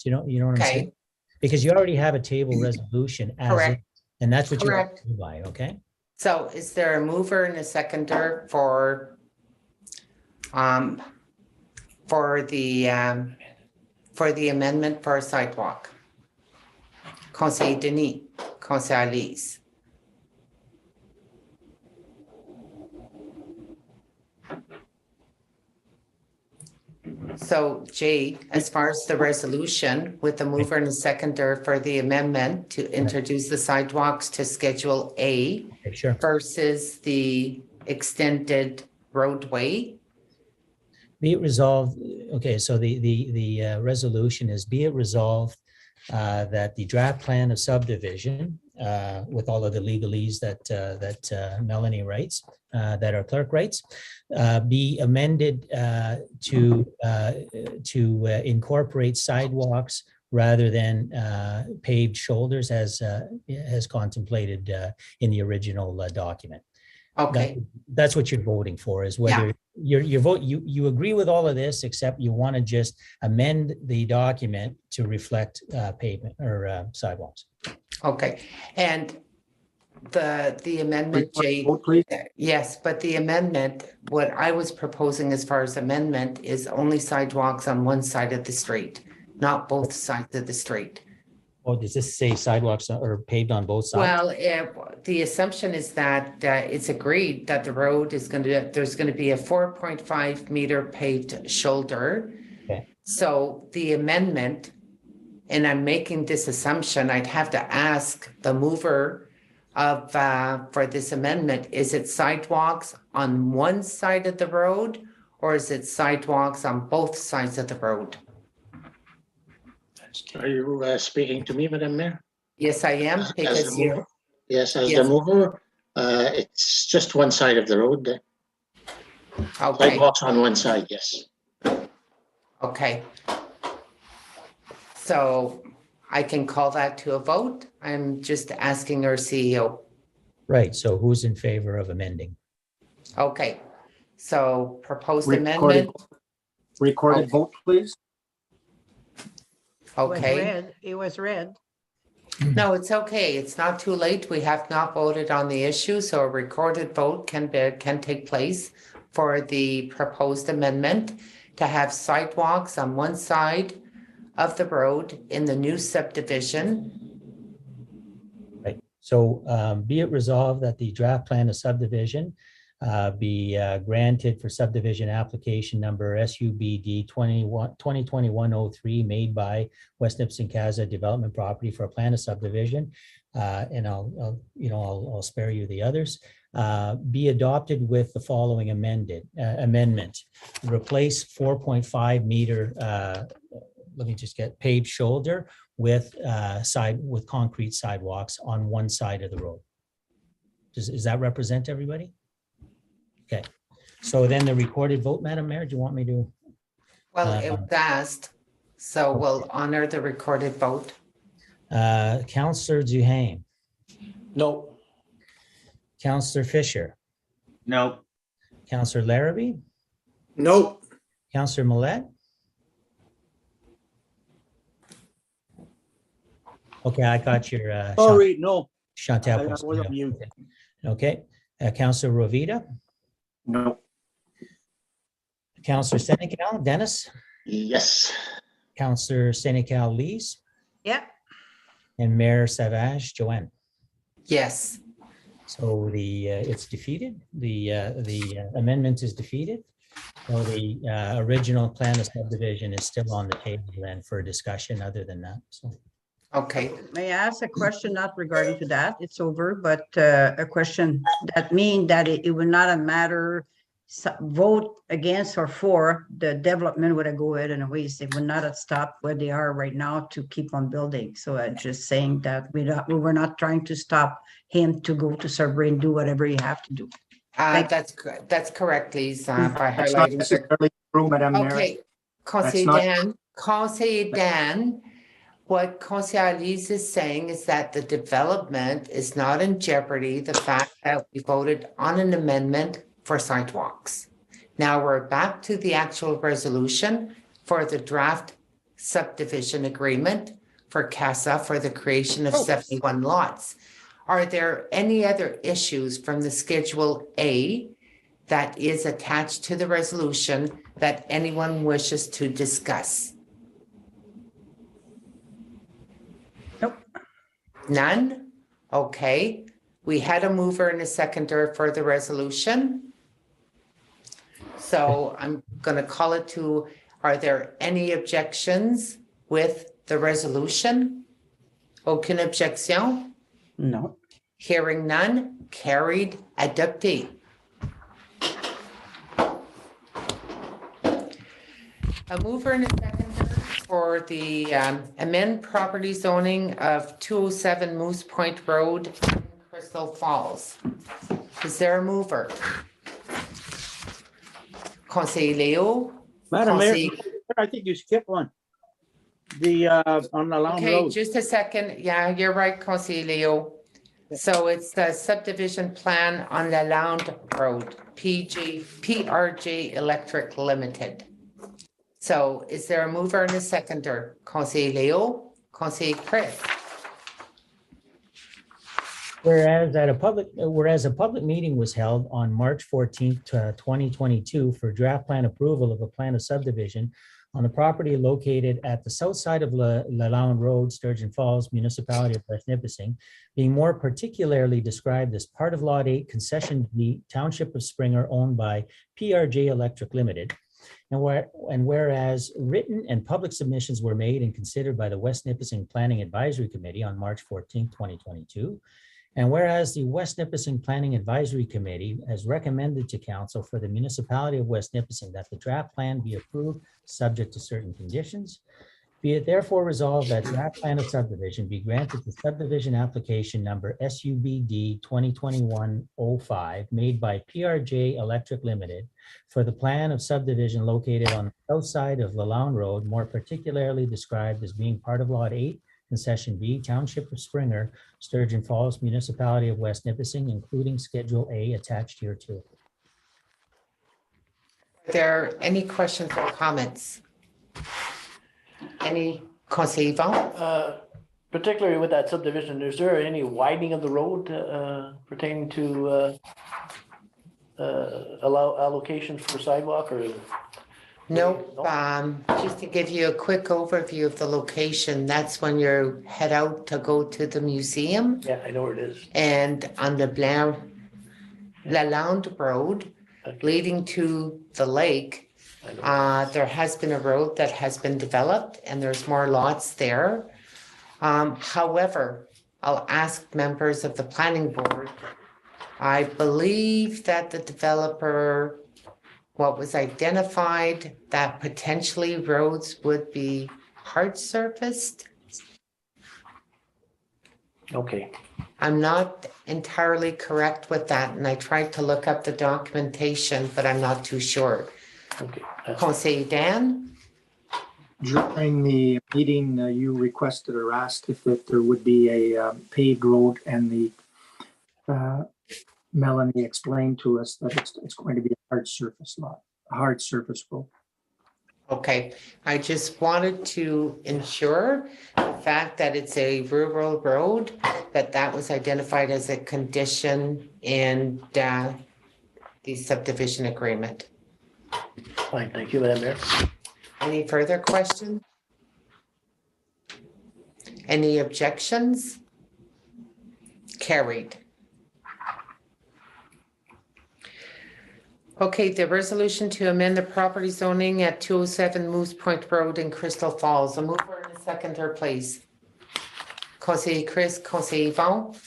Do you know what I'm Okay. saying? Because you already have a table resolution as it, Correct. and that's what you're Correct. by, okay? So is there a mover and a seconder for the amendment for a sidewalk? Conseil Denis, Conseil Alice. So Jay, as far as the resolution with the mover and the seconder for the amendment to introduce the sidewalks to Schedule A Okay, sure. versus the extended roadway. Be it resolved, okay, so the resolution is be it resolved that the draft plan of subdivision with all of the legalese that Melanie writes, that our clerk writes, be amended to incorporate sidewalks rather than paved shoulders as contemplated in the original document. Okay, That's what you're voting for, is whether you agree with all of this, except you want to just amend the document to reflect pavement or sidewalks. okay. And the amendment, Jay, Vote, please. yes, but the amendment, what I was proposing as far as amendment is only sidewalks on one side of the street, not both sides of the street. Or does this say sidewalks are paved on both sides? Well, the assumption is that it's agreed that the road is there's going to be a 4.5 meter paved shoulder. Okay. So the amendment, and I'm making this assumption, I'd have to ask the mover of for this amendment, is it sidewalks on one side of the road or is it sidewalks on both sides of the road? Are you speaking to me, Madam Mayor? Yes, I am, As because the you, mover? Yes, as Yes. the mover, it's just one side of the road. okay, Sidewalks on one side, yes. okay. So I can call that to a vote. I'm just asking our CEO. Right, so who's in favor of amending? Okay, so proposed Recorded- amendment, Recorded Okay. vote, please. okay. It was read. No, it's okay. It's not too late. We have not voted on the issue, so a recorded vote can take place for the proposed amendment to have sidewalks on one side of the road in the new subdivision. Right, so be it resolved that the draft plan of subdivision be granted for subdivision application number SUBD 2021-03 made by West Nipissing Casa Development Property for a plan of subdivision. And I'll spare you the others. Be adopted with the following amendment. Replace 4.5 meter, let me just get paved shoulder with concrete sidewalks on one side of the road. Does that represent everybody? Okay, so then the recorded vote, Madam Mayor, do you want me to? Well, it was asked, so we'll honor the recorded vote. Councillor Duhaime, No. Councillor Fisher, No, Councillor Larrabee, No, Councillor Millet, Okay, I got your. Sorry, no, Chantal. I was on mute. Okay, Councillor Rovita, No. Councillor Senecal, Dennis, Yes. Councillor Senecal, Lise, Yeah, and Mayor Savage, Joanne. Yes. So it's defeated. The amendment is defeated. So the original plan of subdivision is still on the table then for discussion other than that, so. Okay. may I ask a question not regarding to that? It's over, but a question that mean that it would not matter vote against or for the development would go ahead and ways. It would not have stopped where they are right now to keep on building. So just saying that we were not trying to stop him to go to Sudbury and do whatever you have to do. That's correct, Lise, by That's not highlighting. necessarily true, Madam Mayor. Okay, That's not- Conseil Dan, what Conseil Lise is saying is that the development is not in jeopardy, the fact that we voted on an amendment for sidewalks. Now we're back to the actual resolution for the draft subdivision agreement for CASA for the creation of 71 lots. Are there any other issues from the Schedule A that is attached to the resolution that anyone wishes to discuss? Nope. None? Okay. We had a mover and a seconder for the resolution. So I'm going to call it to, are there any objections with the resolution? Aucune objection? No. Hearing none, carried, adopté. A mover and a seconder for the amend property zoning of 207 Moose Point Road, Crystal Falls. Is there a mover? Conseil Leo? Madam Mayor, Conseil- I think you skipped one. The, on the Long Okay, Road. just a second. Yeah, you're right, Conseil Leo. So it's the subdivision plan on the Lound Road, PRJ Electric Limited. So is there a mover and a seconder? Conseil Leo, Conseil Chris. Whereas a public meeting was held on March 14th, 2022 for draft plan approval of a plan of subdivision on the property located at the south side of Lalonde Road, Sturgeon Falls, Municipality of West Nipissing, being more particularly described as part of Lot 8, Concession B, Township of Springer, owned by PRJ Electric Limited. And whereas written and public submissions were made and considered by the West Nipissing Planning Advisory Committee on March 14th, 2022, and whereas the West Nipissing Planning Advisory Committee has recommended to Council for the Municipality of West Nipissing that the draft plan be approved subject to certain conditions, be it therefore resolved that draft plan of subdivision be granted the subdivision application number SUBD 2021-05 made by PRJ Electric Limited for the plan of subdivision located on the south side of Lalonde Road, more particularly described as being part of Lot 8, Concession B, Township of Springer, Sturgeon Falls, Municipality of West Nipissing, including Schedule A attached here too. Are there any questions or comments? Any Conseil Yvon? Particularly with that subdivision, is there any widening of the road pertaining to allocations for sidewalk or? Nope. Just to give you a quick overview of the location, that's when you head out to go to the museum. Yeah, I know where it is. And on the Lalonde Road leading to the lake, there has been a road that has been developed and there's more lots there. However, I'll ask members of the planning board. I believe that the developer, what was identified, that potentially roads would be hard surfaced. Okay. I'm not entirely correct with that, and I tried to look up the documentation, but I'm not too sure. Okay. Conseil Dan? During the meeting, you requested or asked if there would be a paved road, and the Melanie explained to us that it's going to be a hard surface lot, a hard surface road. Okay, I just wanted to ensure the fact that it's a rural road, that was identified as a condition in the subdivision agreement. Fine, thank you, Madam Mayor. Any further questions? Any objections? Carried. Okay, the resolution to amend the property zoning at 207 Moose Point Road in Crystal Falls. A mover and a seconder, please. Conseiller Chris, Conseiller Yvon.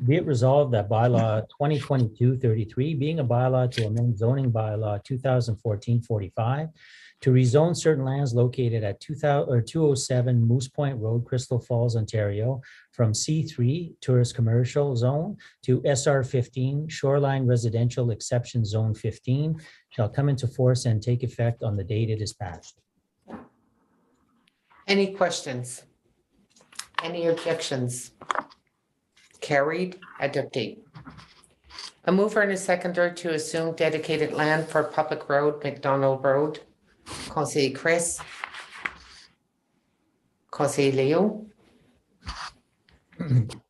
Be it resolved that bylaw 2022-33, being a bylaw to amend zoning bylaw 2014-45, to rezone certain lands located at 207 Moose Point Road, Crystal Falls, Ontario, from C3 Tourist Commercial Zone to SR 15 Shoreline Residential Exception Zone 15 shall come into force and take effect on the date it is passed. Any questions? Any objections? Carried. Adopted. A mover and a seconder to assume dedicated land for public road, McDonald Road. Conseiller Chris. Conseiller Leo.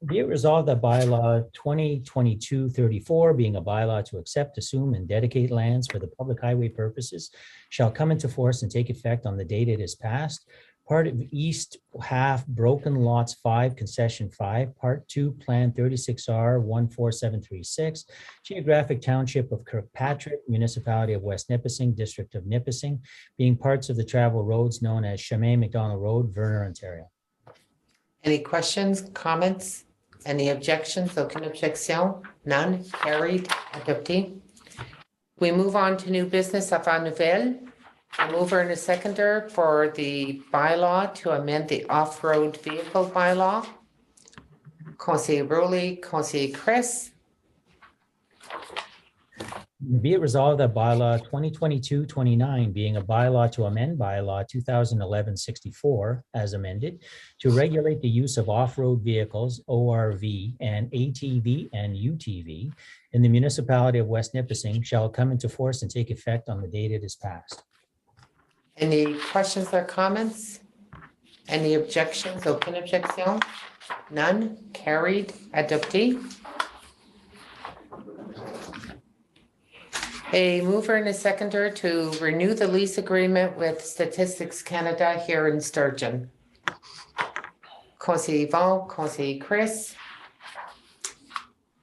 Be it resolved that bylaw 2022-34, being a bylaw to accept, assume, and dedicate lands for the public highway purposes, shall come into force and take effect on the date it is passed. Part of East Half Broken Lots 5, Concession 5, Part 2, Plan 36R 14736, Geographic Township of Kirkpatrick, Municipality of West Nipissing, District of Nipissing, being parts of the travel roads known as Chemin McDonald Road, Verner, Ontario. Any questions, comments? Any objections? Aucune objection? None. Carried. Adopted. We move on to new business avant nouvelle. A mover and a seconder for the bylaw to amend the off-road vehicle bylaw. Conseiller Rowley, Conseiller Chris. Be it resolved that bylaw 2022-29, being a bylaw to amend bylaw 2011-64 as amended, to regulate the use of off-road vehicles, ORV, and ATV and UTV in the municipality of West Nipissing shall come into force and take effect on the date it is passed. Any questions or comments? Any objections? Aucune objection? None. Carried. Adopted. A mover and a seconder to renew the lease agreement with Statistics Canada here in Sturgeon. Conseiller Yvon, Conseiller Chris.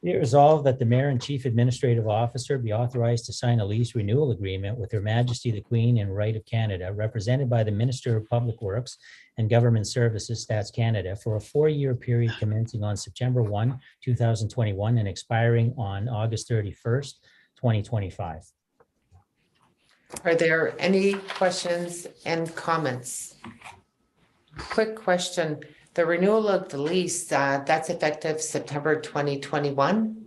Be it resolved that the mayor and chief administrative officer be authorized to sign a lease renewal agreement with Her Majesty the Queen and Right of Canada, represented by the Minister of Public Works and Government Services, Stats Canada, for a 4-year period commencing on September 1, 2021 and expiring on August 31st, 2025. Are there any questions and comments? Quick question. The renewal of the lease, that's effective September 2021?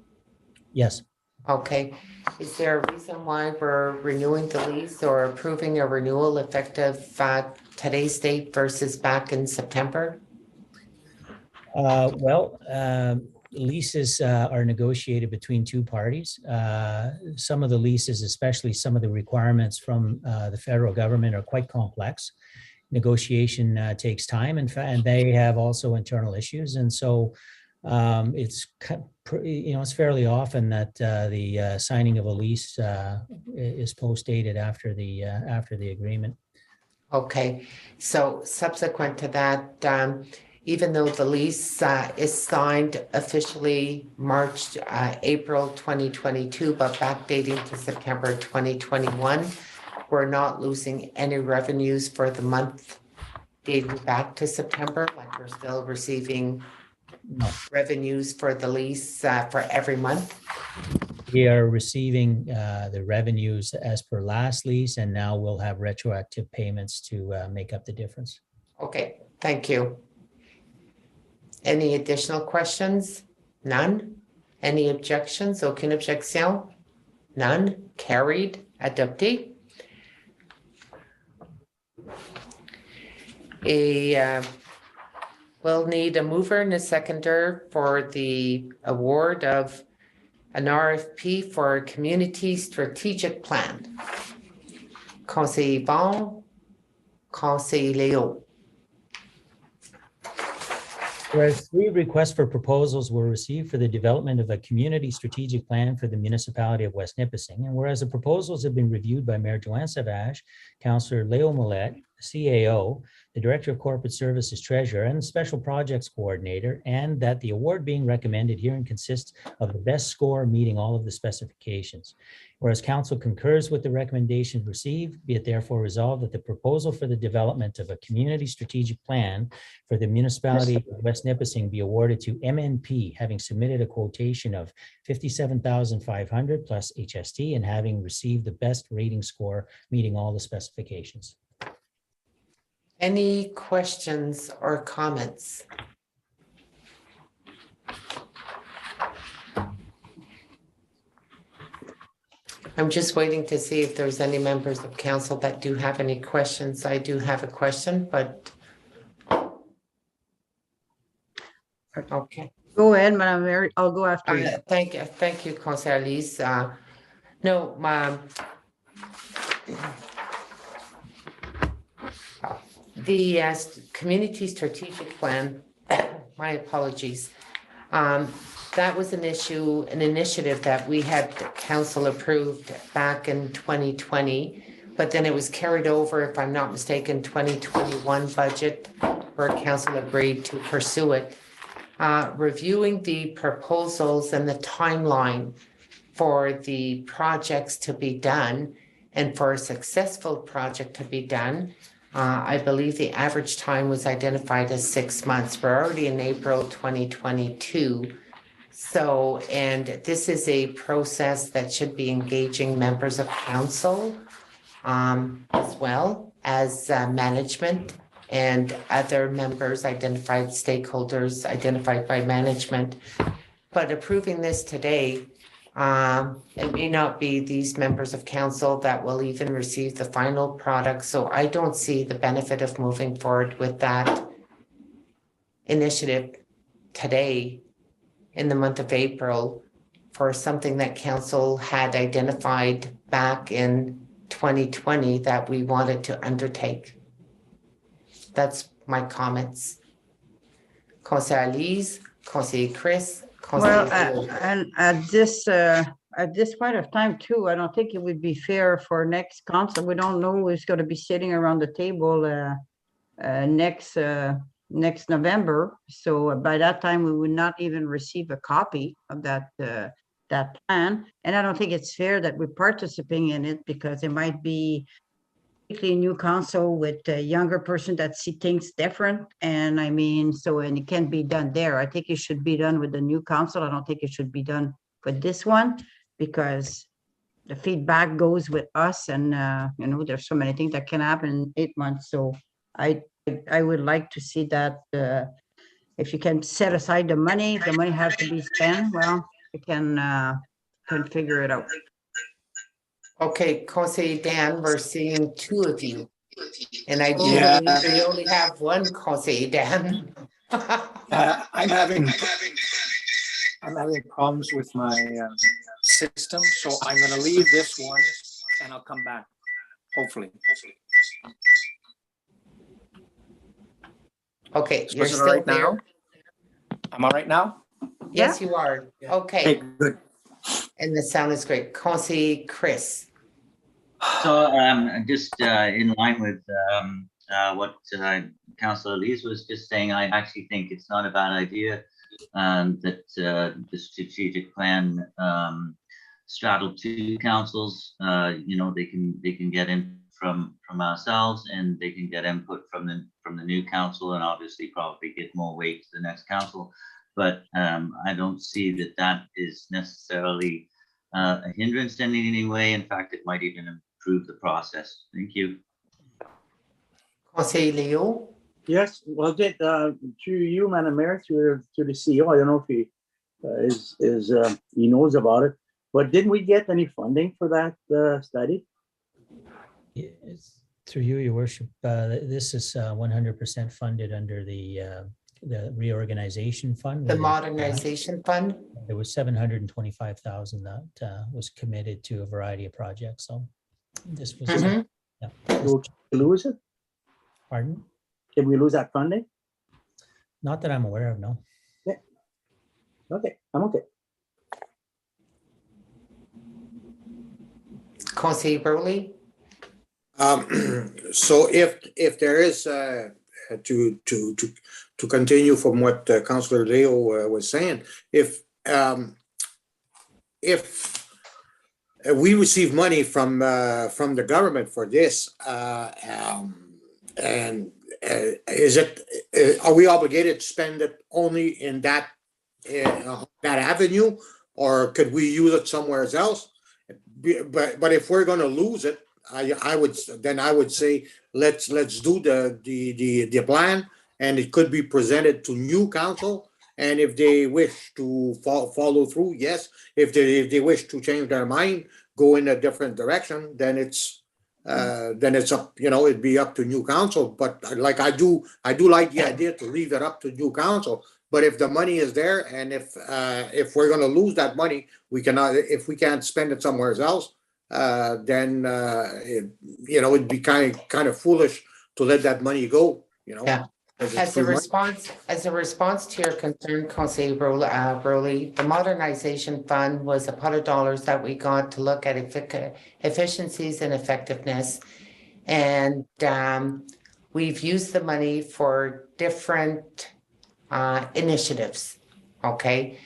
Yes. Okay. Is there a reason why we're renewing the lease or approving a renewal effective today's date versus back in September? Leases are negotiated between two parties. Some of the leases, especially some of the requirements from the federal government, are quite complex. Negotiation takes time, and they have also internal issues, and so it's fairly often that the signing of a lease is post-dated after the agreement. Okay, so subsequent to that, even though the lease is signed officially April 2022, but backdating to September 2021, we're not losing any revenues for the month dating back to September, like we're still receiving revenues for the lease for every month? We are receiving the revenues as per last lease, and now we'll have retroactive payments to make up the difference. Okay, thank you. Any additional questions? None? Any objections? Aucune objection? None? Carried. Adopted. We'll need a mover and a seconder for the award of an RFP for a community strategic plan. Conseiller Bon, Conseiller Léo. Whereas 3 requests for proposals were received for the development of a community strategic plan for the municipality of West Nipissing, and whereas the proposals have been reviewed by Mayor Joanne Savage, Councillor Leo Millette, CAO, the Director of Corporate Services Treasurer, and the Special Projects Coordinator, and that the award being recommended herein consists of the best score meeting all of the specifications. Whereas Council concurs with the recommendations received, be it therefore resolved that the proposal for the development of a community strategic plan for the municipality of West Nipissing be awarded to MNP, having submitted a quotation of $57,500 plus HST and having received the best rating score meeting all the specifications. Any questions or comments? I'm just waiting to see if there's any members of council that do have any questions. I do have a question, but. Okay. Go ahead, Madam Mayor. I'll go after you. Thank you, Councillor Elise. No, the community strategic plan, my apologies. That was an initiative that we had council approved back in 2020, but then it was carried over, if I'm not mistaken, 2021 budget where council agreed to pursue it. Reviewing the proposals and the timeline for the projects to be done and for a successful project to be done, I believe the average time was identified as 6 months. We're already in April 2022. So, and this is a process that should be engaging members of council as well as management and other members, identified stakeholders identified by management. But approving this today, it may not be these members of council that will even receive the final product. So I don't see the benefit of moving forward with that initiative today in the month of April for something that council had identified back in 2020 that we wanted to undertake. That's my comments. Councillor Elise, Councillor Chris, Well, and at this point of time too, I don't think it would be fair for next council. We don't know who's going to be sitting around the table next November. So by that time, we would not even receive a copy of that plan. And I don't think it's fair that we're participating in it because it might be a new council with a younger person that see things different. And I mean, so, and it can be done there. I think it should be done with the new council. I don't think it should be done with this one because the feedback goes with us and, you know, there's so many things that can happen in 8 months. So I would like to see that if you can set aside the money has to be spent. Well, you can figure it out. Okay, Conseiller Dan, we're seeing 2 of you. And I do believe we only have one Conseiller Dan. I'm having problems with my system, so I'm going to leave this one and I'll come back, hopefully. Okay, you're Is it still all right there? now? I'm all right now? Yes, you are. Okay, Okay, good. and the sound is great. Conseiller Chris. So just in line with what Councillor Elise was just saying, I actually think it's not a bad idea that the strategic plan straddle 2 councils. You know, they can get in from ourselves and they can get input from the new council and obviously probably get more weight to the next council. But I don't see that is necessarily a hindrance in any way. In fact, it might even improve the process. Thank you. Conseiller Léo. Yes, well, to you, Madam Mayor, to the CEO, I don't know if he knows about it, but didn't we get any funding for that study? It's through you, Your Worship. This is 100% funded under the reorganization fund. The modernization fund. There was 725,000 that was committed to a variety of projects. So this was Yeah. Will we lose it? Pardon? Can we lose that funding? Not that I'm aware of, no. Okay, I'm okay. Councillor Burley? So if there is, to continue from what Councillor Leo was saying, if we receive money from the government for this, and is it, are we obligated to spend it only in that avenue, or could we use it somewhere else? But if we're going to lose it, I would say let's do the plan, and it could be presented to new council, and if they wish to follow through, yes. If they wish to change their mind, go in a different direction, then it's up, it'd be up to new council. But like I do like the idea to leave it up to new council. But if the money is there, and if we're going to lose that money, we cannot. If we can't spend it somewhere else, then it'd be kind of foolish to let that money go. Yeah. As a response to your concern, Councillor Burley, the modernization fund was a pot of dollars that we got to look at efficiencies and effectiveness, and we've used the money for different initiatives. Okay.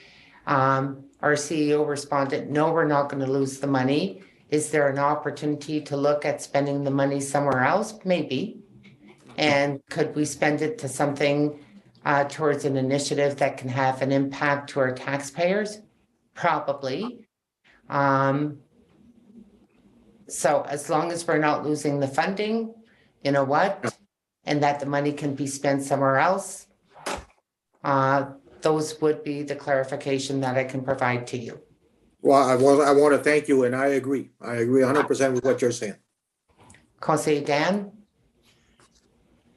Our CEO responded, no, we're not going to lose the money. Is there an opportunity to look at spending the money somewhere else? Maybe. And could we spend it to something towards an initiative that can have an impact to our taxpayers? Probably. So as long as we're not losing the funding, you know what? And that the money can be spent somewhere else, those would be the clarification that I can provide to you. Well, I want to thank you, and I agree 100% with what you're saying. Councillor Dan?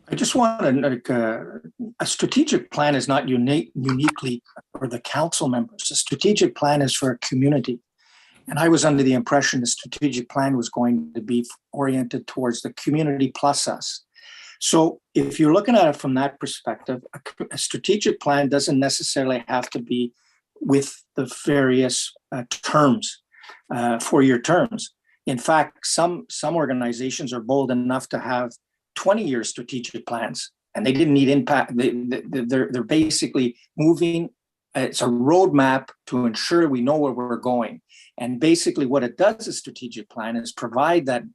I just want to, a strategic plan is not uniquely for the council members. A strategic plan is for a community. And I was under the impression the strategic plan was going to be oriented towards the community plus us. So if you're looking at it from that perspective, a strategic plan doesn't necessarily have to be with the various terms, 4-year terms. In fact, some organizations are bold enough to have 20-year strategic plans, and they didn't need impact. They're basically moving. It's a roadmap to ensure we know where we're going. And basically, what it does, a strategic plan, is provide that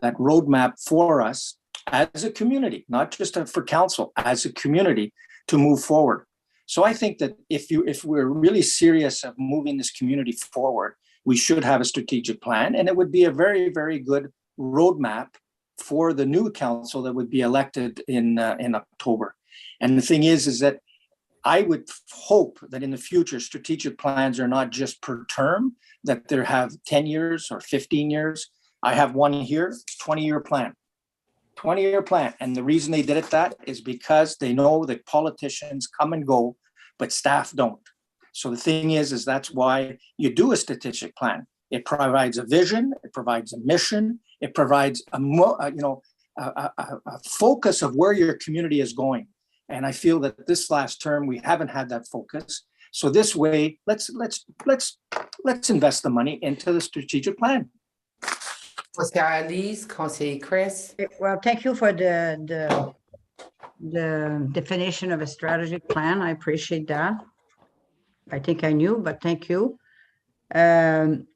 roadmap for us as a community, not just for council, as a community to move forward. So I think that if we're really serious of moving this community forward, we should have a strategic plan, and it would be a very, very good roadmap for the new council that would be elected in October. And the thing is that I would hope that in the future, strategic plans are not just per term, that they have 10 years or 15 years. I have one here, 20-year plan. 20-year plan. And the reason they did it that is because they know that politicians come and go, but staff don't. So the thing is that's why you do a strategic plan. It provides a vision, it provides a mission, it provides a focus of where your community is going. And I feel that this last term we haven't had that focus. So this way, let's invest the money into the strategic plan. Councillor Alice, Councillor Chris. Well, thank you for the definition of a strategic plan. I appreciate that. I think I knew, but thank you. The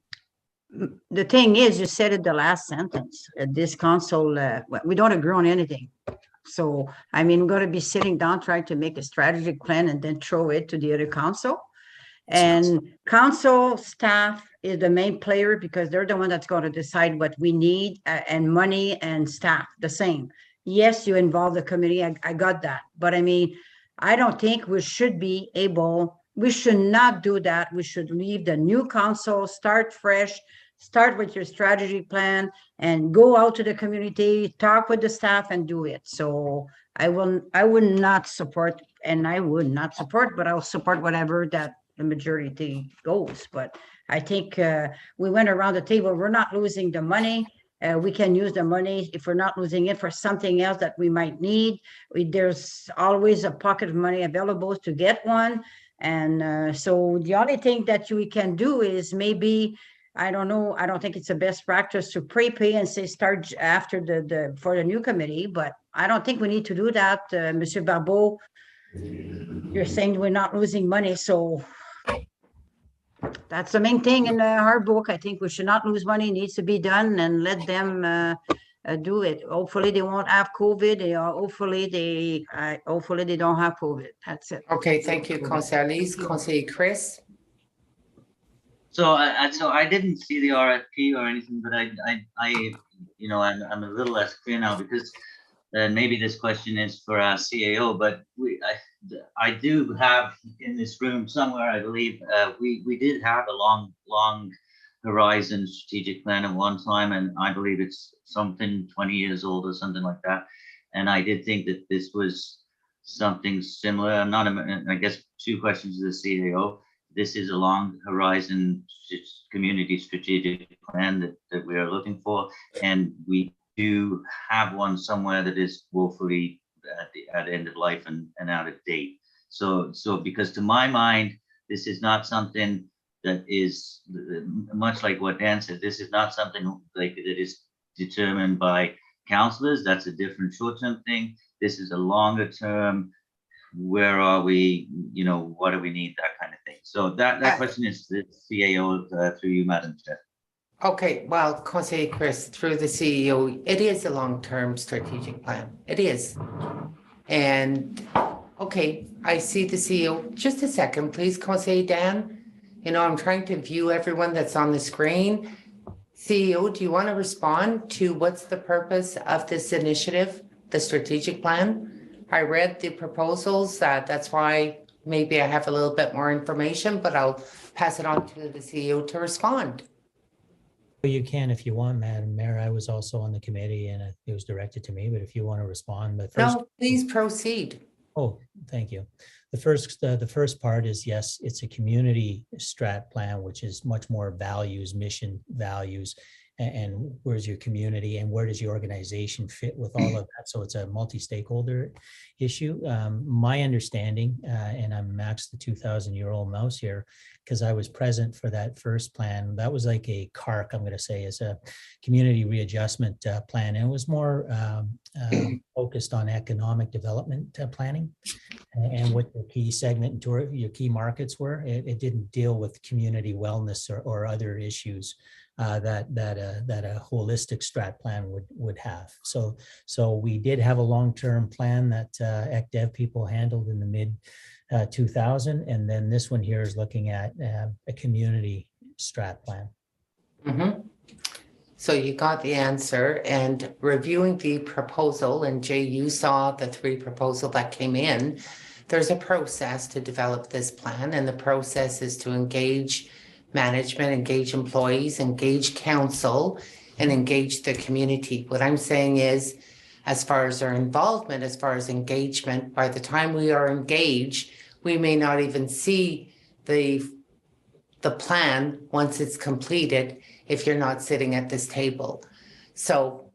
thing is, you said it the last sentence, this council, we don't agree on anything. So, I mean, we're going to be sitting down trying to make a strategic plan and then throw it to the other council. And council staff is the main player because they're the one that's going to decide what we need, and money and staff, the same. Yes, you involve the committee. I got that. But I mean, I don't think we should be able, we should not do that. We should leave the new council, start fresh, start with your strategy plan and go out to the community, talk with the staff and do it. So I would not support, and I would not support, but I'll support whatever that the majority goes. But I think we went around the table. We're not losing the money. we can use the money, if we're not losing it, for something else that we might need. There's always a pocket of money available to get one. And so the only thing that we can do is maybe, I don't know, I don't think it's the best practice to prepay and say start after for the new committee, but I don't think we need to do that. Monsieur Barbeau, you're saying we're not losing money, so that's the main thing in our book. I think we should not lose money, it needs to be done, and let them do it. Hopefully they won't have COVID, hopefully they don't have COVID. That's it. Okay, thank you, Conseil Elise. Conseil Chris? So I didn't see the RFP or anything, but I'm a little less clear now, because maybe this question is for our CAO, but I do have in this room somewhere, I believe, we did have a long horizon strategic plan at one time, and I believe it's something 20 years old or something like that. And I did think that this was something similar. I guess two questions to the CAO. This is a long horizon community strategic plan that we are looking for, and we do have one somewhere that is woefully at end of life and out of date. So because to my mind, this is not something that is, much like what Dan said, this is not something like that is determined by councillors. That's a different short-term thing. This is a longer term. Where are we? What do we need? That kind of thing. So that question is the CAO through you, Madam Chair. Okay, well, Conseil Chris, through the CEO, it is a long-term strategic plan. It is. And, okay, I see the CEO. Just a second, please, Conseil Dan. I'm trying to view everyone that's on the screen. CEO, do you want to respond to what's the purpose of this initiative, the strategic plan? I read the proposals. That's why maybe I have a little bit more information, but I'll pass it on to the CEO to respond. You can if you want, Madam Mayor. I was also on the committee and it was directed to me, but if you want to respond, but first. No, please proceed. Oh, thank you. The first part is, yes, it's a community strat plan, which is much more values, mission values, and where's your community and where does your organization fit with all of that? So it's a multi-stakeholder issue. My understanding, and I'm Max, the 2,000-year-old mouse here, because I was present for that first plan. That was like a CARC, I'm going to say, is a community readjustment plan. And it was more focused on economic development planning and what the key segment and your key markets were. It didn't deal with community wellness or other issues that a holistic strat plan would have. So we did have a long-term plan that ECDev people handled in the mid 2000, and then this one here is looking at a community strat plan. Mm-hmm. So you got the answer, and reviewing the proposal, and Jay, you saw the 3 proposal that came in. There's a process to develop this plan, and the process is to engage management, engage employees, engage council, and engage the community. What I'm saying is, as far as our involvement, as far as engagement, by the time we are engaged, we may not even see the plan once it's completed if you're not sitting at this table. So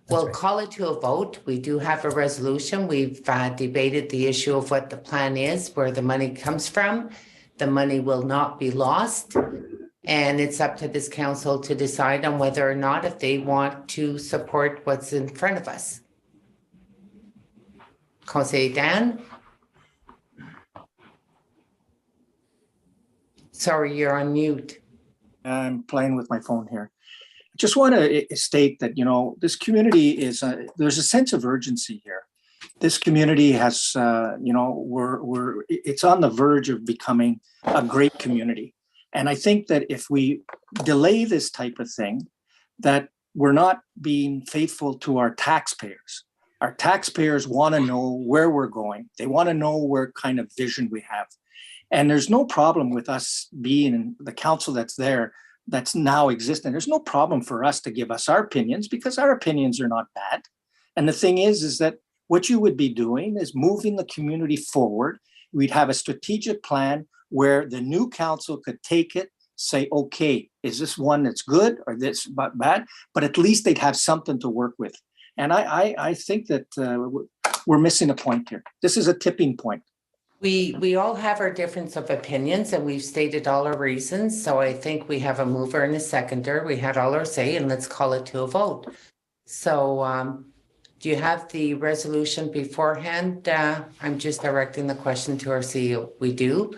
we'll call it to a vote. We do have a resolution. We've debated the issue of what the plan is, where the money comes from. The money will not be lost. And it's up to this council to decide on whether or not if they want to support what's in front of us. Conseil Dan? Sorry, you're on mute. I'm playing with my phone here. I just want to state that, this community is, there's a sense of urgency here. This community has, it's on the verge of becoming a great community. And I think that if we delay this type of thing, that we're not being faithful to our taxpayers. Our taxpayers want to know where we're going. They want to know what kind of vision we have. And there's no problem with us being the council that's there, that's now existing. There's no problem for us to give us our opinions because our opinions are not bad. And the thing is that what you would be doing is moving the community forward. We'd have a strategic plan where the new council could take it, say, okay, is this one that's good or this bad? But at least they'd have something to work with. And I think that we're missing a point here. This is a tipping point. We all have our difference of opinions and we've stated all our reasons. So I think we have a mover and a seconder. We had all our say and let's call it to a vote. So do you have the resolution beforehand? I'm just directing the question to our CEO. We do.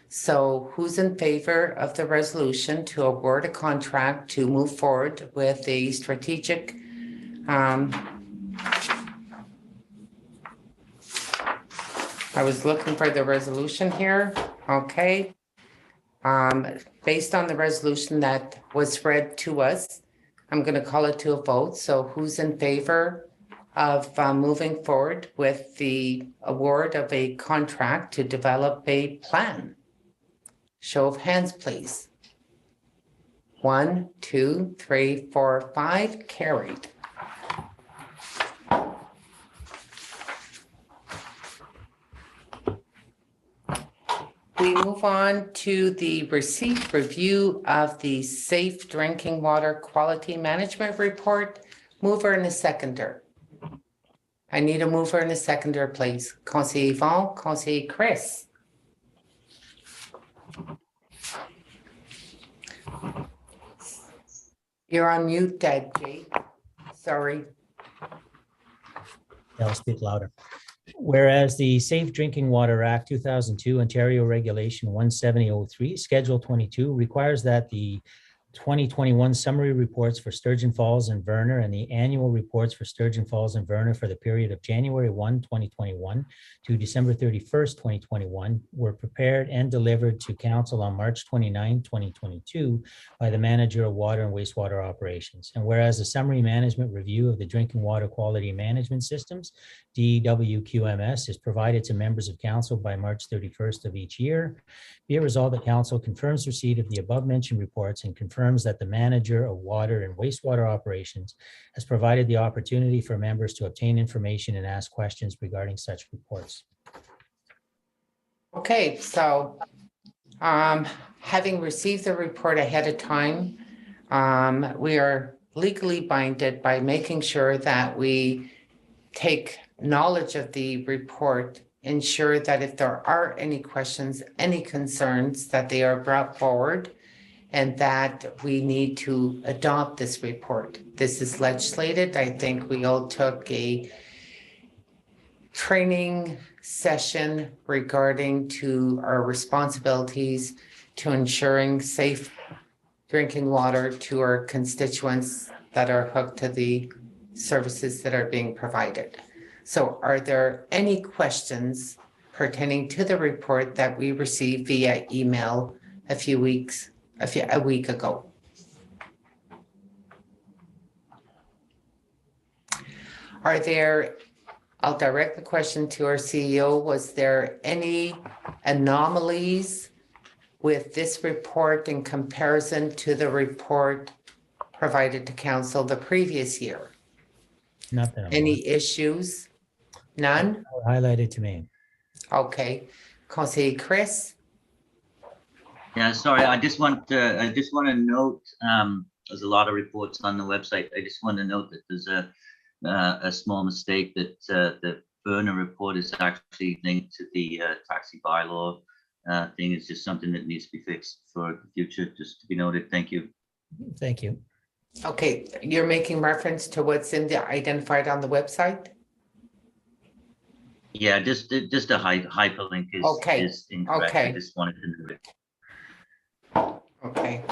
So who's in favor of the resolution to award a contract to move forward with a strategic I was looking for the resolution here. Okay. Based on the resolution that was read to us, I'm going to call it to a vote. So who's in favor of moving forward with the award of a contract to develop a plan? Show of hands, please. 1, 2, 3, 4, 5, carried. We move on to the receipt review of the Safe Drinking Water Quality Management Report. Mover and a seconder. I need a mover and a seconder, please. Conseiller Yvon, Conseiller Chris. You're on mute, Jake. Sorry. I'll speak louder. Whereas the Safe Drinking Water Act 2002 Ontario Regulation 17003 Schedule 22 requires that the 2021 summary reports for Sturgeon Falls and Verner and the annual reports for Sturgeon Falls and Verner for the period of January 1, 2021 to December 31st, 2021 were prepared and delivered to Council on March 29, 2022 by the Manager of Water and Wastewater Operations. And whereas the summary management review of the drinking water quality management systems, DWQMS, is provided to members of Council by March 31st of each year, be it resolved that Council confirms receipt of the above mentioned reports and confirms that the Manager of Water and Wastewater Operations has provided the opportunity for members to obtain information and ask questions regarding such reports. Okay, so having received the report ahead of time, we are legally binded by making sure that we take knowledge of the report, ensure that if there are any questions, any concerns, that they are brought forward and that we need to adopt this report. This is legislated. I think we all took a training session regarding to our responsibilities to ensuring safe drinking water to our constituents that are hooked to the services that are being provided. So are there any questions pertaining to the report that we received via email a week ago? Are there, I'll direct the question to our CEO, was there any anomalies with this report in comparison to the report provided to Council the previous year? Nothing. Any issues? None? Highlighted to me. Okay. Conseiller Chris? Yeah, sorry, I just want to note, there's a lot of reports on the website. I just want to note that there's a small mistake that the Verner report is actually linked to the taxi bylaw thing. It's just something that needs to be fixed for the future, just to be noted. Thank you. Thank you. Okay, you're making reference to what's in the identified on the website? Yeah, just a hyperlink is incorrect. Okay. I just wanted to note it. Okay.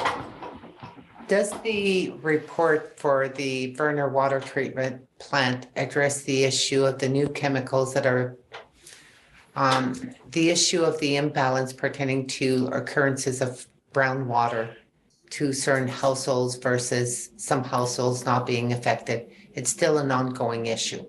Does the report for the Verner water treatment plant address the issue of the new chemicals that are the issue of the imbalance pertaining to occurrences of brown water to certain households versus some households not being affected? It's still an ongoing issue.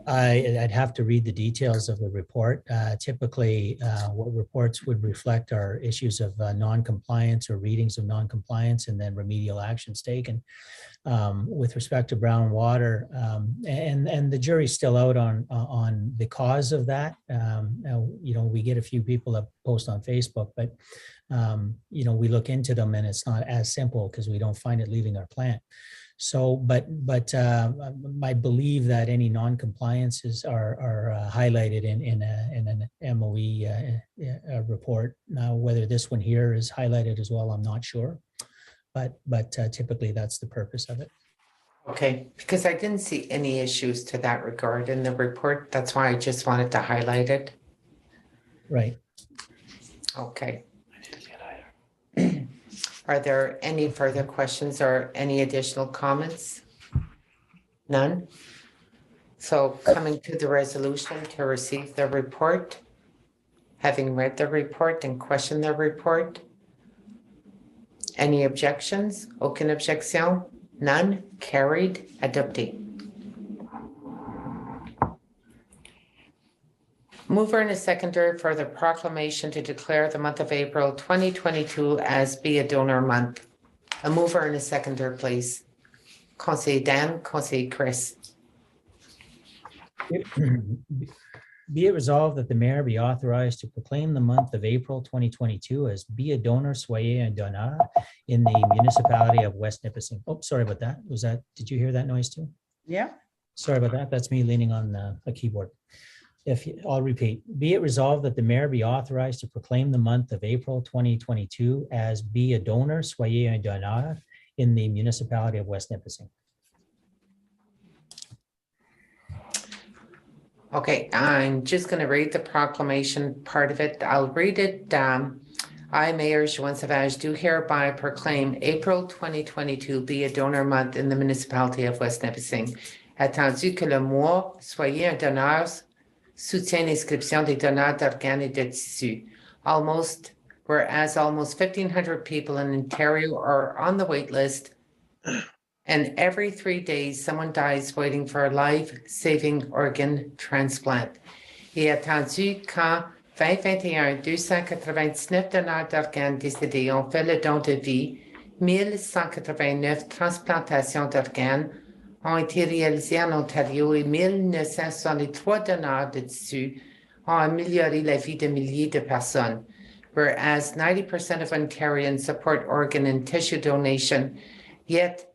I'd have to read the details of the report. Typically, what reports would reflect are issues of non-compliance or readings of non-compliance and then remedial actions taken. With respect to brown water, and the jury's still out on the cause of that. Now, we get a few people that post on Facebook, but we look into them and it's not as simple because we don't find it leaving our plant. So, but I believe that any non-compliances are highlighted in an MOE report. Now, whether this one here is highlighted as well, I'm not sure. But typically that's the purpose of it. Okay, because I didn't see any issues to that regard in the report. That's why I just wanted to highlight it. Right. Okay. Are there any further questions or any additional comments? None? So coming to the resolution to receive the report, having read the report and questioned the report. Any objections? Aucune objection? None? Carried? Adopté. Mover and a seconder for the proclamation to declare the month of April 2022 as Be a Donor Month. A mover and a seconder, please. Conseiller Dan, Conseiller Chris. Be it resolved that the mayor be authorized to proclaim the month of April 2022 as Be a Donor, Soyez un Donneur in the municipality of West Nipissing. Oh, sorry about that. Did you hear that noise too? Yeah. Sorry about that. That's me leaning on a keyboard. I'll repeat, be it resolved that the mayor be authorized to proclaim the month of April 2022 as Be a Donor, Soyez un Donneur in the municipality of West Nipissing. Okay, I'm just going to read the proclamation part of it. I'll read it. I, Mayor Joanne Savage, do hereby proclaim April 2022 Be a Donor Month in the municipality of West Nipissing. Attendu que le mois Soyez un Donneur soutient l'inscription des donneurs d'organes et de tissus. Whereas almost 1,500 people in Ontario are on the wait list, and every 3 days, someone dies waiting for a life-saving organ transplant. Et attendu qu'en 2021, 299 donneurs d'organes décédés ont fait le don de vie, 1,189 transplantations d'organes ont été réalisées en Ontario et 1,963 donneurs de tissus ont amélioré la vie de milliers de personnes. Whereas 90% of Ontarians support organ and tissue donation, yet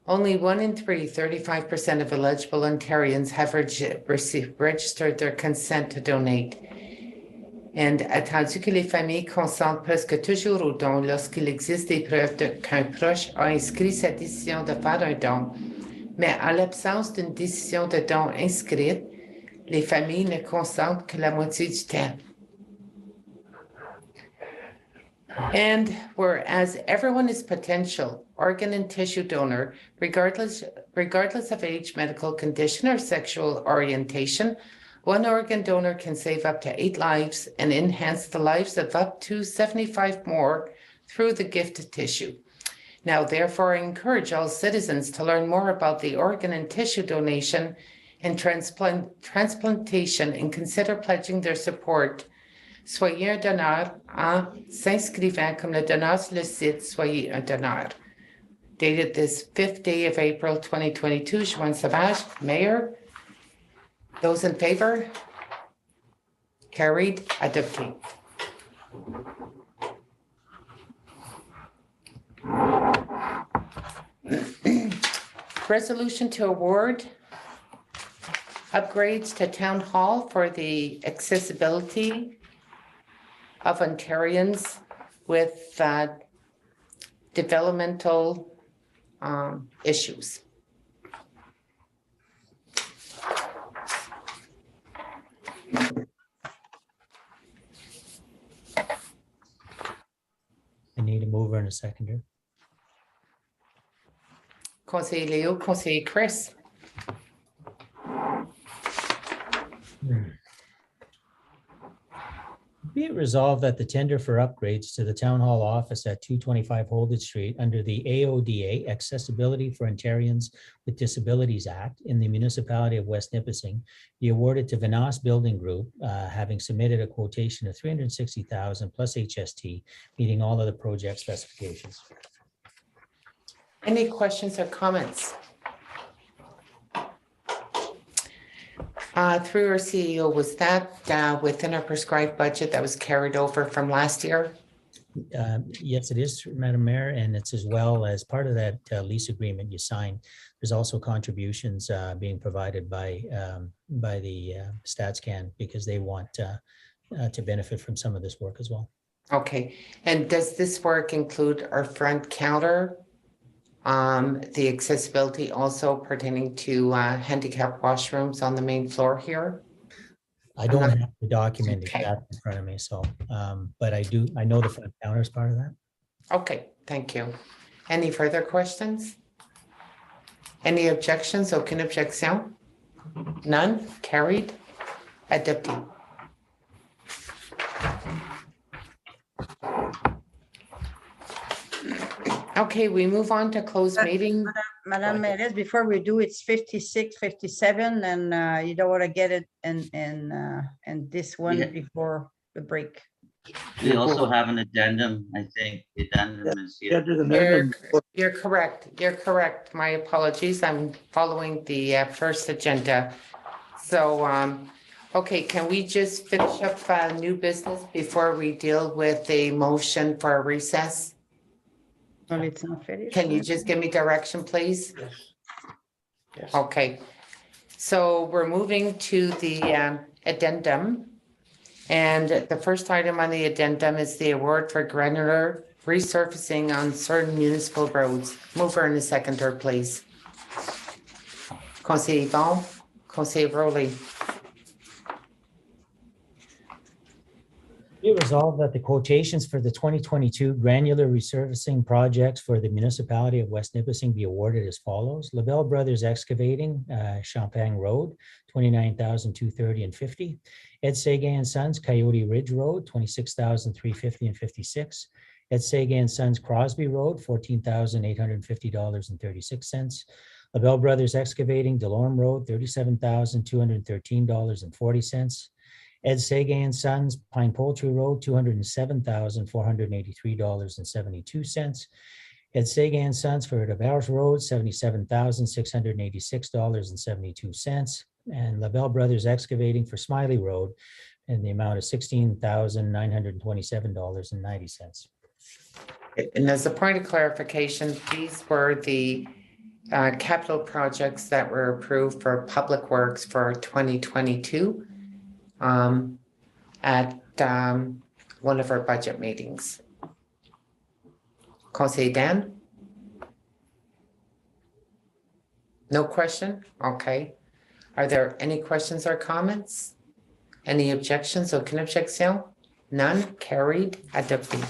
only 1 in 3, 35% of eligible Ontarians have registered their consent to donate. And attendu que les familles consentent presque toujours au don lorsqu'il existe des preuves qu'un proche a inscrit sa décision de faire un don, mais en l'absence d'une décision de don inscrite, les familles ne consentent que la moitié du temps. And whereas everyone is potential organ and tissue donor, regardless of age, medical condition, or sexual orientation, one organ donor can save up to 8 lives and enhance the lives of up to 75 more through the gift of tissue. Now, therefore, I encourage all citizens to learn more about the organ and tissue donation and transplantation and consider pledging their support. Soyez un donneur en s'inscrivant comme le donneur sur le site Soyez un donneur. Dated this 5th day of April 2022, Joanne Savage, Mayor. Those in favor? Carried. Adopted. Resolution to award upgrades to Town Hall for the accessibility of Ontarians with developmental issues. I need a mover and a seconder. Conseiller Leo, Conseiller Chris. Be it resolved that the tender for upgrades to the Town Hall office at 225 Holditch Street under the AODA Accessibility for Ontarians with Disabilities Act in the Municipality of West Nipissing be awarded to Vinas Building Group, having submitted a quotation of $360,000 plus HST, meeting all of the project specifications. Any questions or comments? Through our CEO, was that within our prescribed budget that was carried over from last year? Yes, it is, Madam Mayor, and it's as well as part of that lease agreement you signed. There's also contributions being provided by the StatsCan because they want to benefit from some of this work as well. Okay, and does this work include our front counter? The accessibility also pertaining to handicap washrooms on the main floor here? I don't have the document Okay. exactly in front of me, so, but I know the front counter is part of that. Okay, thank you. Any further questions? Any objections? Aucune objection? None? Carried? Adopted. Okay, we move on to closed meeting. Madam Mayor, before we do, it's 56, 57, and you don't want to get it in this one Yeah. before the break. We also have an addendum, I think. The addendum is Yeah, here. there's an You're, amendment. you're correct. You're correct. My apologies. I'm following the first agenda. So, okay, can we just finish up new business before we deal with a motion for a recess? Well, it's not finished. Can you just give me direction, please? Yes. Yes. Okay. So we're moving to the addendum. And the first item on the addendum is the award for granular resurfacing on certain municipal roads. Mover and a seconder, please. Conseiller Yvon, Conseiller Rowley. Be it resolved that the quotations for the 2022 granular resurfacing projects for the Municipality of West Nipissing be awarded as follows. LaBelle Brothers Excavating, Champagne Road, $29,230 and 50. Ed Sega and Sons, Coyote Ridge Road, $26,350 and 56. Ed Sega and Sons, Crosby Road, $14,850 and 36 cents. LaBelle Brothers Excavating, Delorme Road, $37,213 and 40 cents. Ed Sega and Sons, Pine Poultry Road, $207,483 and 72 cents. Ed Sega and Sons for DeBarge Road, $77,686 and 72 cents. And LaBelle Brothers Excavating for Smiley Road in the amount of $16,927 and 90 cents. And as a point of clarification, these were the capital projects that were approved for public works for 2022 at one of our budget meetings. Conseiller Dan? No question? Okay. Are there any questions or comments? Any objections? Aucune objection? None? Carried? Adopted.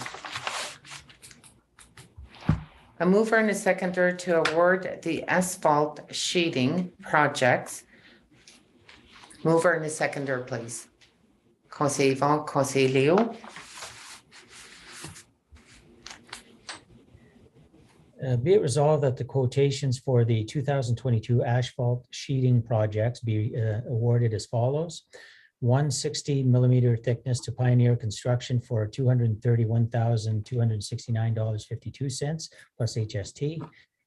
A mover and a seconder to award the asphalt sheeting projects. Mover and a seconder, please. Conseiller Yvon, Conseiller Leo. Be it resolved that the quotations for the 2022 asphalt sheeting projects be awarded as follows. 160 millimeter thickness to Pioneer Construction for $231,269.52 plus HST,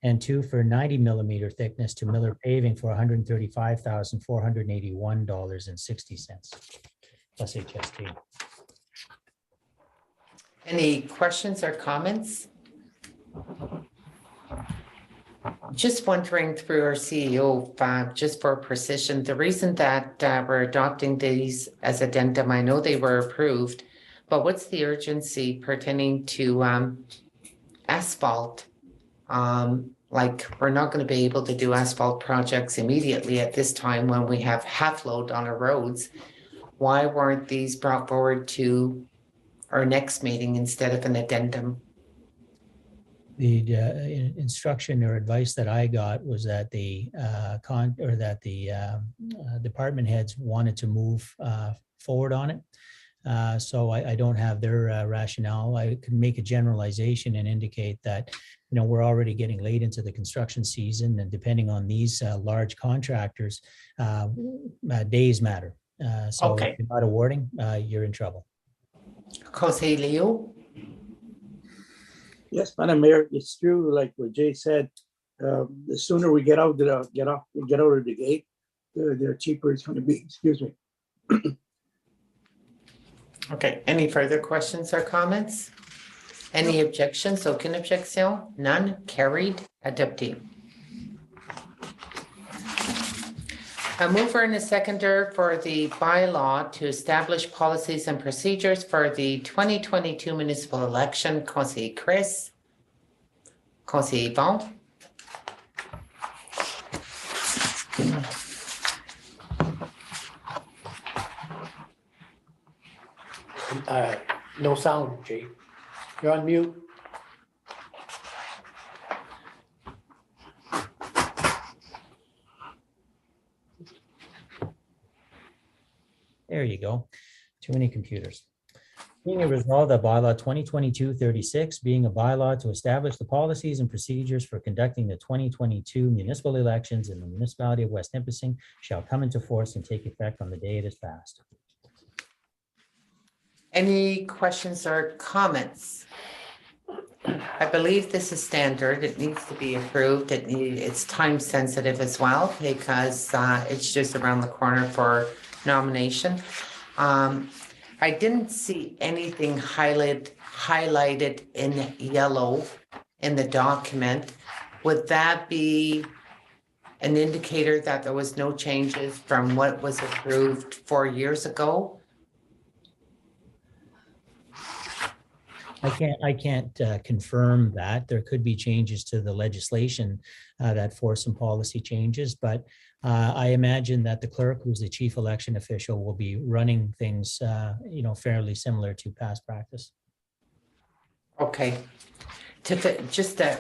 and 2 for 90 millimeter thickness to Miller Paving for $135,481.60 plus HST. Any questions or comments? Just wondering through our CEO, just for precision, the reason that we're adopting these as addendum, I know they were approved, but what's the urgency pertaining to asphalt? Like, we're not going to be able to do asphalt projects immediately at this time when we have half load on our roads. Why weren't these brought forward to our next meeting instead of an addendum? The instruction or advice that I got was that the department heads wanted to move forward on it. So I don't have their rationale. I could make a generalization and indicate that, we're already getting late into the construction season, and depending on these large contractors, days matter. So Okay. if you're not awarding, you're in trouble. Conseil Leo? Yes, Madam Mayor, it's true, like what Jay said, the sooner we get out of the gate, the cheaper it's gonna be, excuse me. Okay, any further questions or comments? Any objections? Aucune objection? None? Carried? Adopté. A mover and a seconder for the bylaw to establish policies and procedures for the 2022 municipal election. Conseiller Chris. Conseiller Yvon. No sound, Jay. You're on mute. There you go. Too many computers. Being a resolved that bylaw 2022-36, being a bylaw to establish the policies and procedures for conducting the 2022 municipal elections in the municipality of West Nipissing shall come into force and take effect on the day it is passed. Any questions or comments? I believe this is standard. It needs to be approved. It's time sensitive as well because it's just around the corner for nomination. I didn't see anything highlighted in yellow in the document. Would that be an indicator that there was no changes from what was approved 4 years ago? I can't confirm that. There could be changes to the legislation that force some policy changes, but I imagine that the clerk, who's the chief election official, will be running things, fairly similar to past practice. Okay.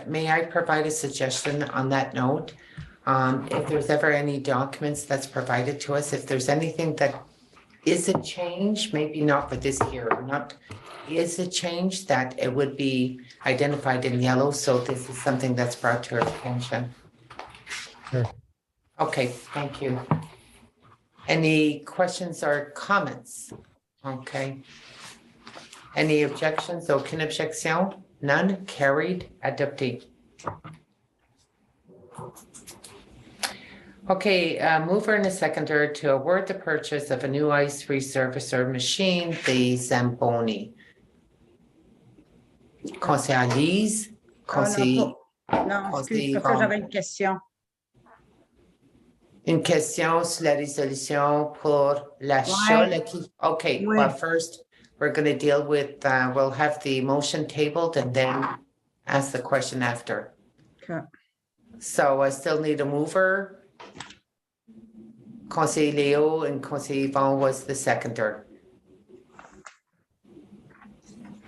May I provide a suggestion on that note? If there's ever any documents that's provided to us, if there's anything that is a change, maybe not for this year, is a change, that it would be identified in yellow, so this is something that's brought to our attention. Sure. Okay, thank you. Any questions or comments? Okay. Any objections? Aucune objection? None? Carried? Adopté. Okay, mover and a seconder to award the purchase of a new ice resurfacer machine, the Zamboni. Conseiller Lise, conseiller. Non, excuse, parce que j'avais une question. Une question sur la résolution pour l'achat. Ouais. Okay, Oui. well, first, we're going to deal with, we'll have the motion tabled and then ask the question after. Okay. So I still need a mover. Conseiller Leo and Conseiller Yvon was the seconder.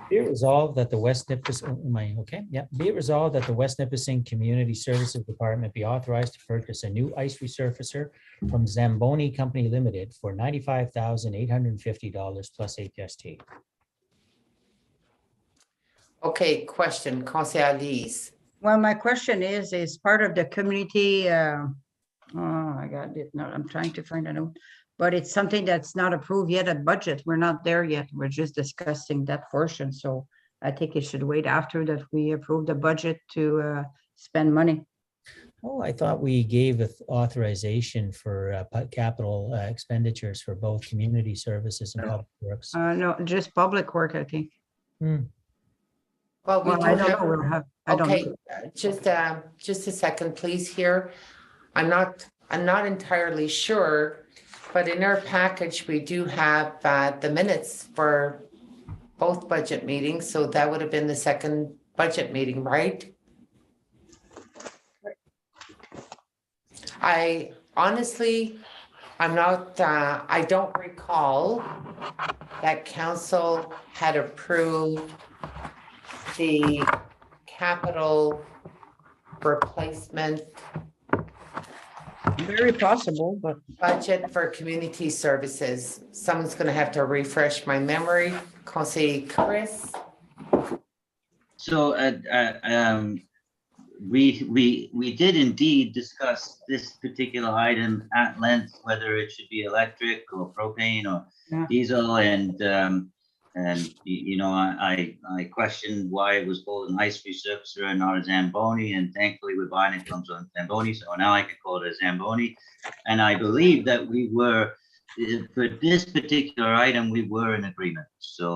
Be it resolved that the West Nipissing, Be it resolved that the West Nipissing Community Services Department be authorized to purchase a new ice resurfacer from Zamboni Company Limited for $95,850 plus HST. Okay, question, Conseiller Lise. Well, my question is part of the community, oh, I got it. No, I'm trying to find a note, but it's something that's not approved yet at budget. We're not there yet. We're just discussing that portion. So I think it should wait after that we approve the budget to spend money. Oh, I thought we gave authorization for capital expenditures for both community services and public works. No, just public work, I think. Well, we Well, do I don't have. know. We'll have, I don't Okay, know. just a second, please, here. I'm not entirely sure, but in our package, we do have the minutes for both budget meetings, so that would have been the second budget meeting, right? I honestly, I don't recall that council had approved the capital replacement very possible, but Budget for community services. Someone's gonna have to refresh my memory. Conseil Chris? So, we did indeed discuss this particular item at length, whether it should be electric or propane or Yeah. diesel, and you know, I questioned why it was called an ice resurfacer and not a Zamboni, and thankfully we're buying it comes on Zamboni, so now I can call it a Zamboni. And I believe that we were, for this particular item, we were in agreement. So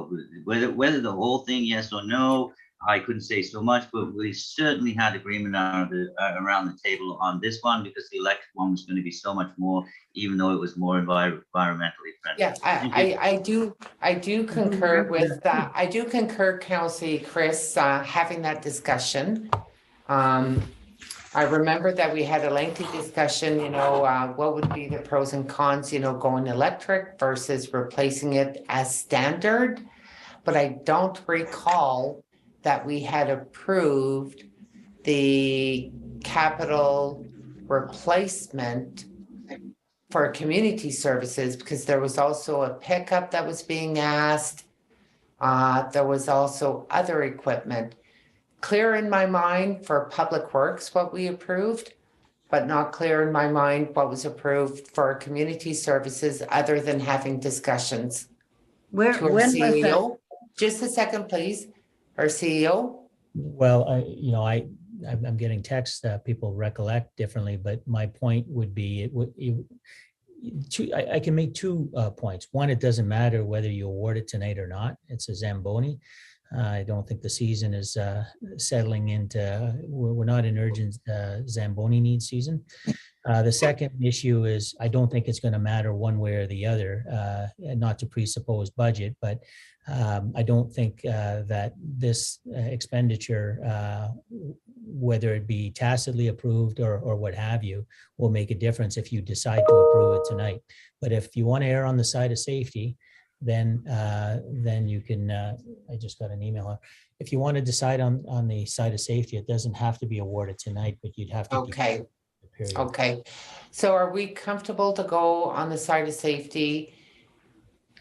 whether the whole thing, yes or no, I couldn't say so much, but we certainly had agreement around the table on this one, because the electric one was going to be so much more, even though it was more environmentally friendly. Yeah, I do concur with that. I do concur, Council Chris, having that discussion. I remember that we had a lengthy discussion, you know, what would be the pros and cons, you know, going electric versus replacing it as standard. But I don't recall that we had approved the capital replacement for community services, because there was also a pickup that was being asked. There was also other equipment. Clear in my mind for Public Works what we approved, but not clear in my mind what was approved for community services other than having discussions. where, To our when was that? CEO, just a second, please. Our CEO, Well, I'm getting texts that people recollect differently, but my point would be, I can make 2 points. One, it doesn't matter whether you award it tonight or not. It's a Zamboni. I don't think the season is settling into, we're not in urgent Zamboni need season. The second issue is, I don't think it's going to matter one way or the other, not to presuppose budget, but I don't think that this expenditure, whether it be tacitly approved or what have you, will make a difference if you decide to approve it tonight. But if you want to err on the side of safety, then you can, I just got an email. If you want to decide on the side of safety, it doesn't have to be awarded tonight, but you'd have to. okay, Period. okay. So are we comfortable to go on the side of safety?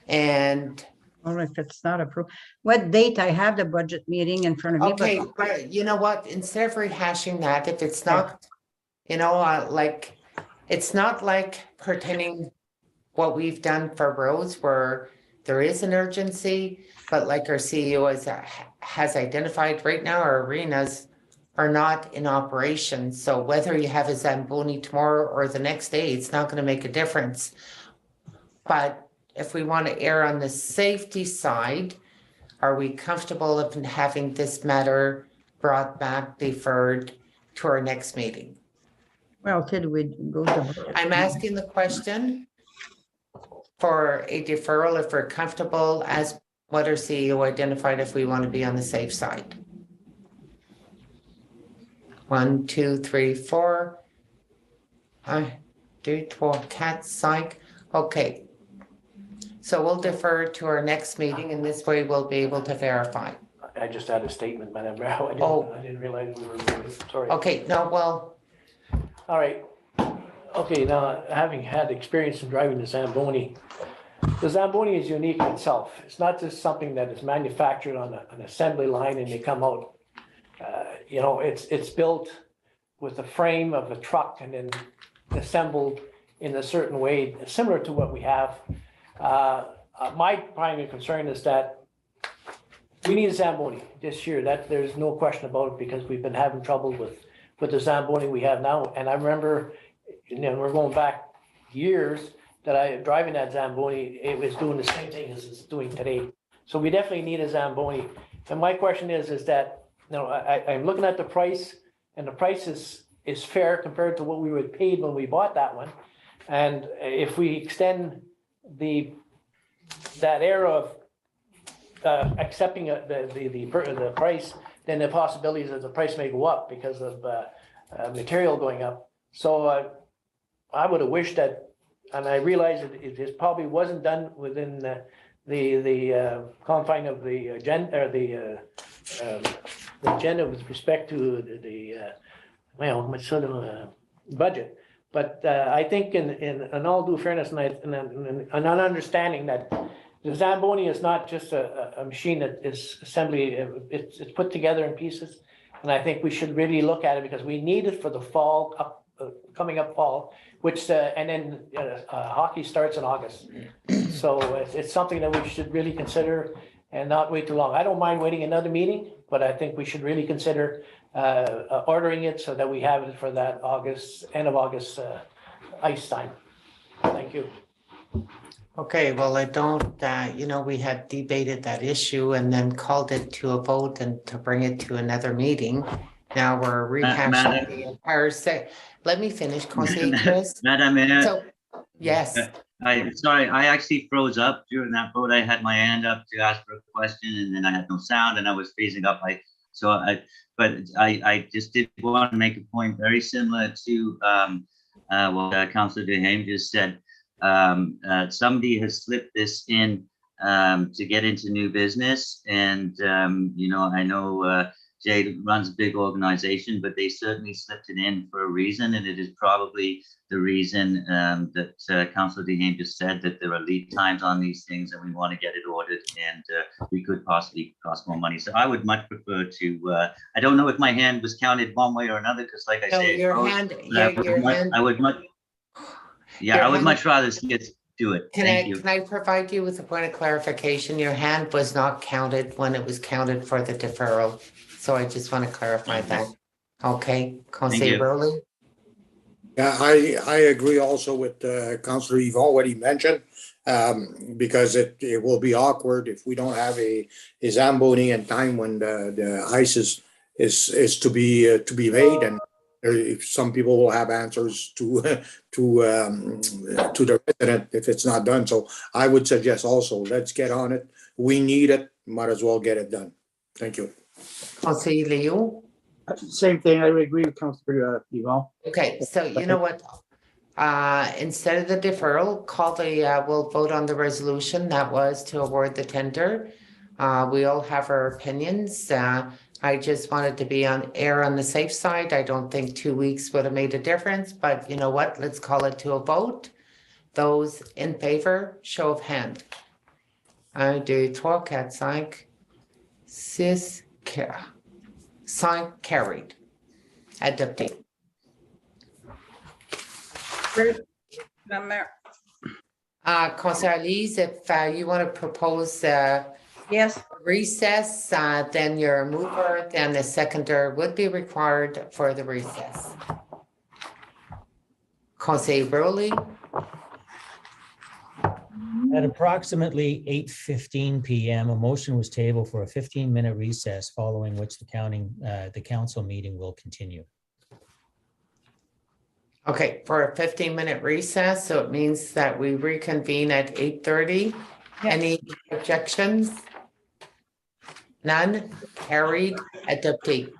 And, Or if it's not approved, what date? I have the budget meeting in front of me. okay, But but you know what, instead of rehashing that, if it's not, you know, like, it's not like pertaining what we've done for roads where there is an urgency, but like our CEO has identified right now, our arenas are not in operation. So whether you have a Zamboni tomorrow or the next day, it's not going to make a difference. But if we want to err on the safety side, are we comfortable of having this matter brought back, deferred to our next meeting? well, could we go to? I'm asking the question for a deferral if we're comfortable as what our CEO identified, if we want to be on the safe side. 1, 2, 3, 4. 1, 2, 3, 4, psych. Okay. So we'll defer to our next meeting, and this way we'll be able to verify. I just had a statement, Madam Mayor. I didn't realize we were, sorry. Okay, no, well, All right. Okay, now, having had experience in driving the Zamboni is unique in itself. It's not just something that is manufactured on an assembly line and they come out. You know, it's built with the frame of a truck and then assembled in a certain way, similar to what we have. My primary concern is that we need a Zamboni this year. That there's no question about it, because we've been having trouble with the Zamboni we have now. And I remember, you know, we're going back years that driving that Zamboni, it was doing the same thing as it's doing today. So we definitely need a Zamboni. And my question is that, you know, I'm looking at the price, and the price is fair compared to what we were paid when we bought that one. And if we extend that era of accepting the price, then the possibilities that the price may go up because of material going up. So I would have wished that, and I realize it probably wasn't done within the confine of the agenda, or the agenda with respect to the sort of budget. But I think in all due fairness and an understanding that the Zamboni is not just a machine that is assembly, it's put together in pieces. And I think we should really look at it because we need it for the fall, coming up fall, which, and then hockey starts in August. So it's something that we should really consider and not wait too long. I don't mind waiting another meeting, but I think we should really consider ordering it so that we have it for that August, end of August ice time. Thank you. Okay, well, I don't, we had debated that issue and then called it to a vote and to bring it to another meeting. Now we're rehashing the entire let me finish, Conseil Chris. Madam Mayor. So, yes. Sorry, I actually froze up during that vote. I had my hand up to ask for a question and then I had no sound and I was freezing up. But I just did want to make a point very similar to what Councillor Duhaime just said. Somebody has slipped this in to get into new business, and I know Jay runs a big organization, but they certainly slipped it in for a reason, and it is probably the reason that Councillor Duhaime just said, that there are lead times on these things, and we want to get it ordered, and we could possibly cost more money. So I would much prefer to. I don't know if my hand was counted one way or another, because like I say, I would much rather see us do it. Can I provide you with a point of clarification? Your hand was not counted when it was counted for the deferral. So I just want to clarify that. Okay, Conseil Rowley? Yeah, I agree also with Councillor you've already mentioned, because it will be awkward if we don't have a Zamboni in time when the ice is to be made, and some people will have answers to the resident if it's not done. So I would suggest also, let's get on it. We need it, might as well get it done. Thank you. Conseil Leo? Same thing. I would agree with Councillor Yvonne. Okay, so you know what? Instead of the deferral, we'll vote on the resolution that was to award the tender. We all have our opinions. I just wanted to be on the safe side. I don't think 2 weeks would have made a difference, but you know what? Let's call it to a vote. Those in favor, show of hand. 1, 2, 3, 4, 5, 6, 5 carried. Adopté. Councillor Elise, if you want to propose Yes. recess, then your mover, then the seconder would be required for the recess. Conseil Rowley? At approximately 8:15 p.m., a motion was tabled for a 15-minute recess, following which the council meeting will continue. Okay, for a 15-minute recess, so it means that we reconvene at 8:30. Any objections? None? Carried. Adopté.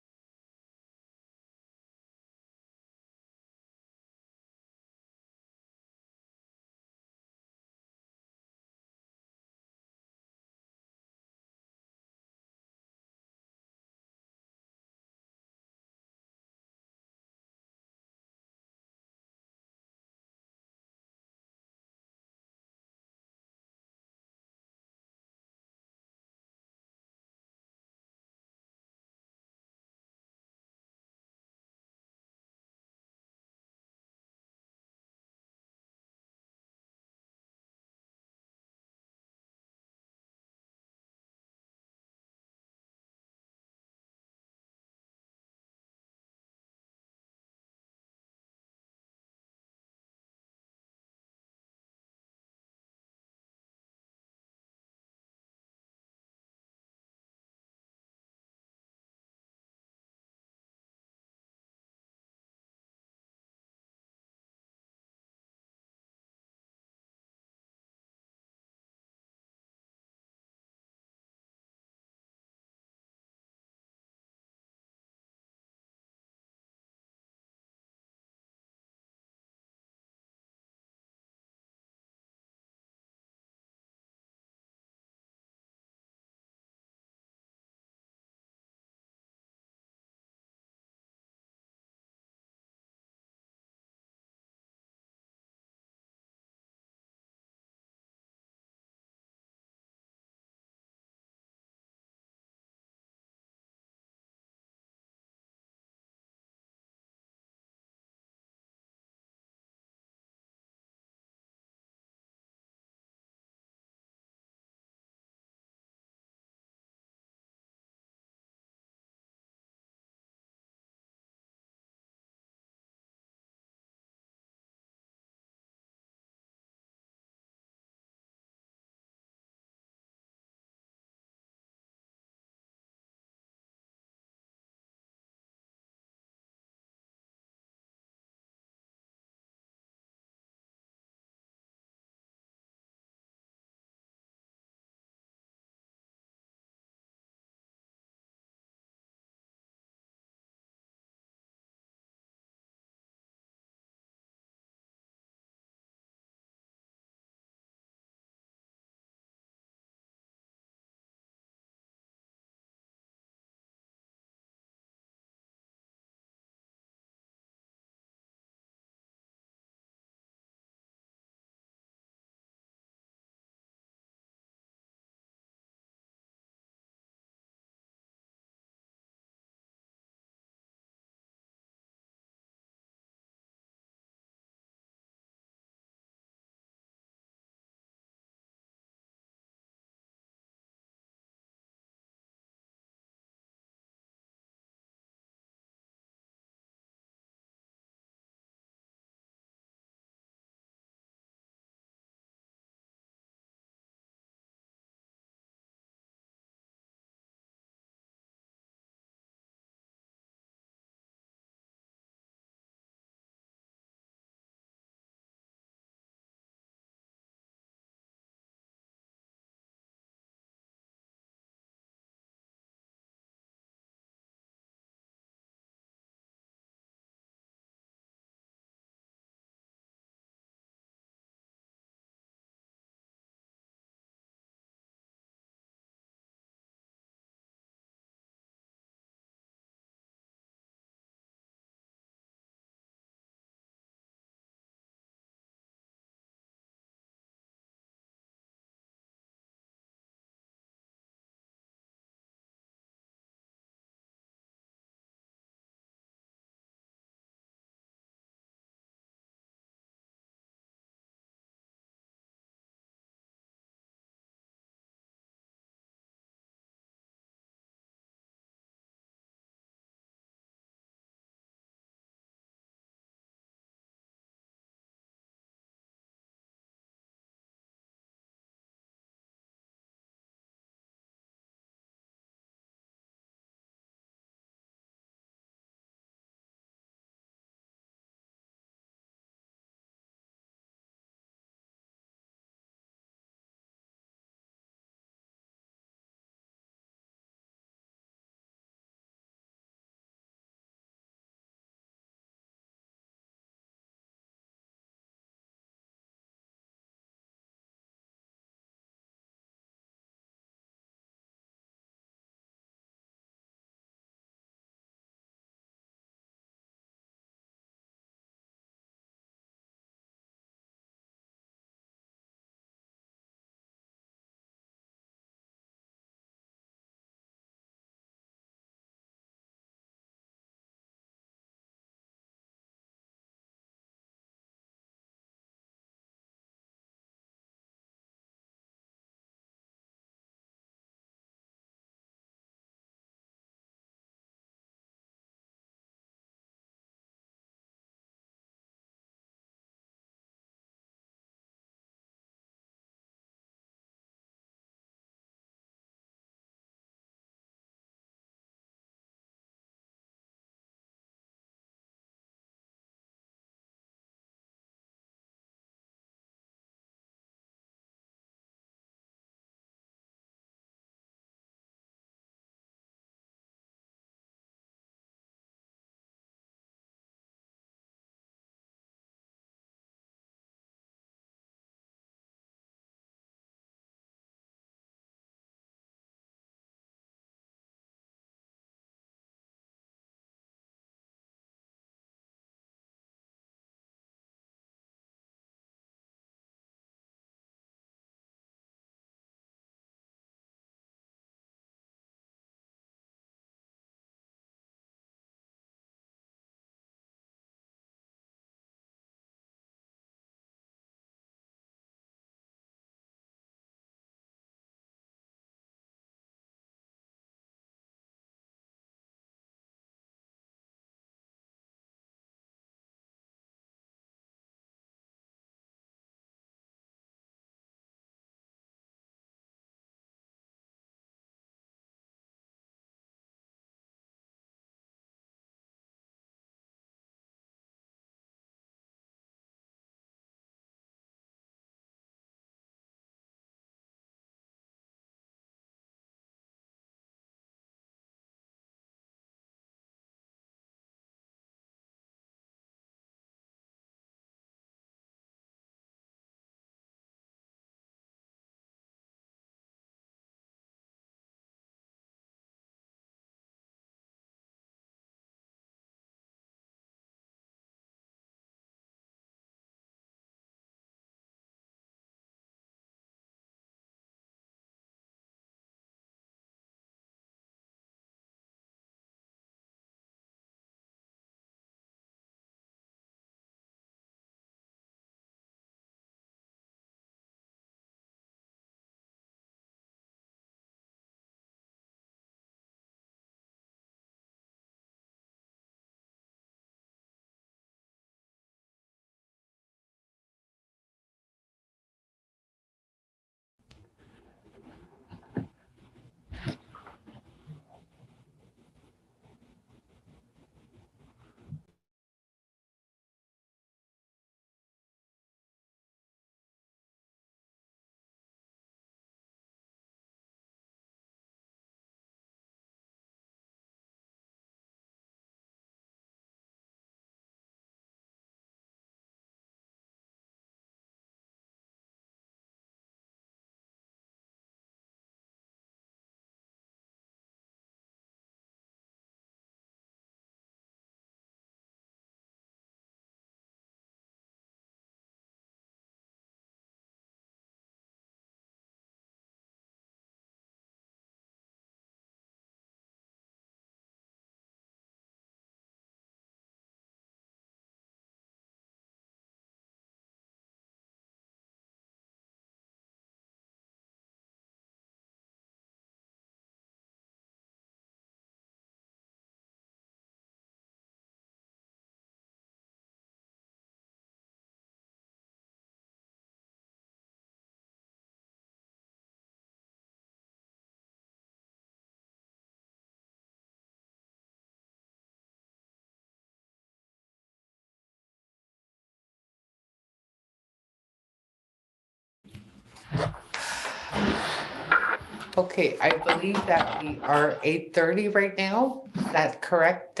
Okay, I believe that we are 8:30 right now. Is that correct?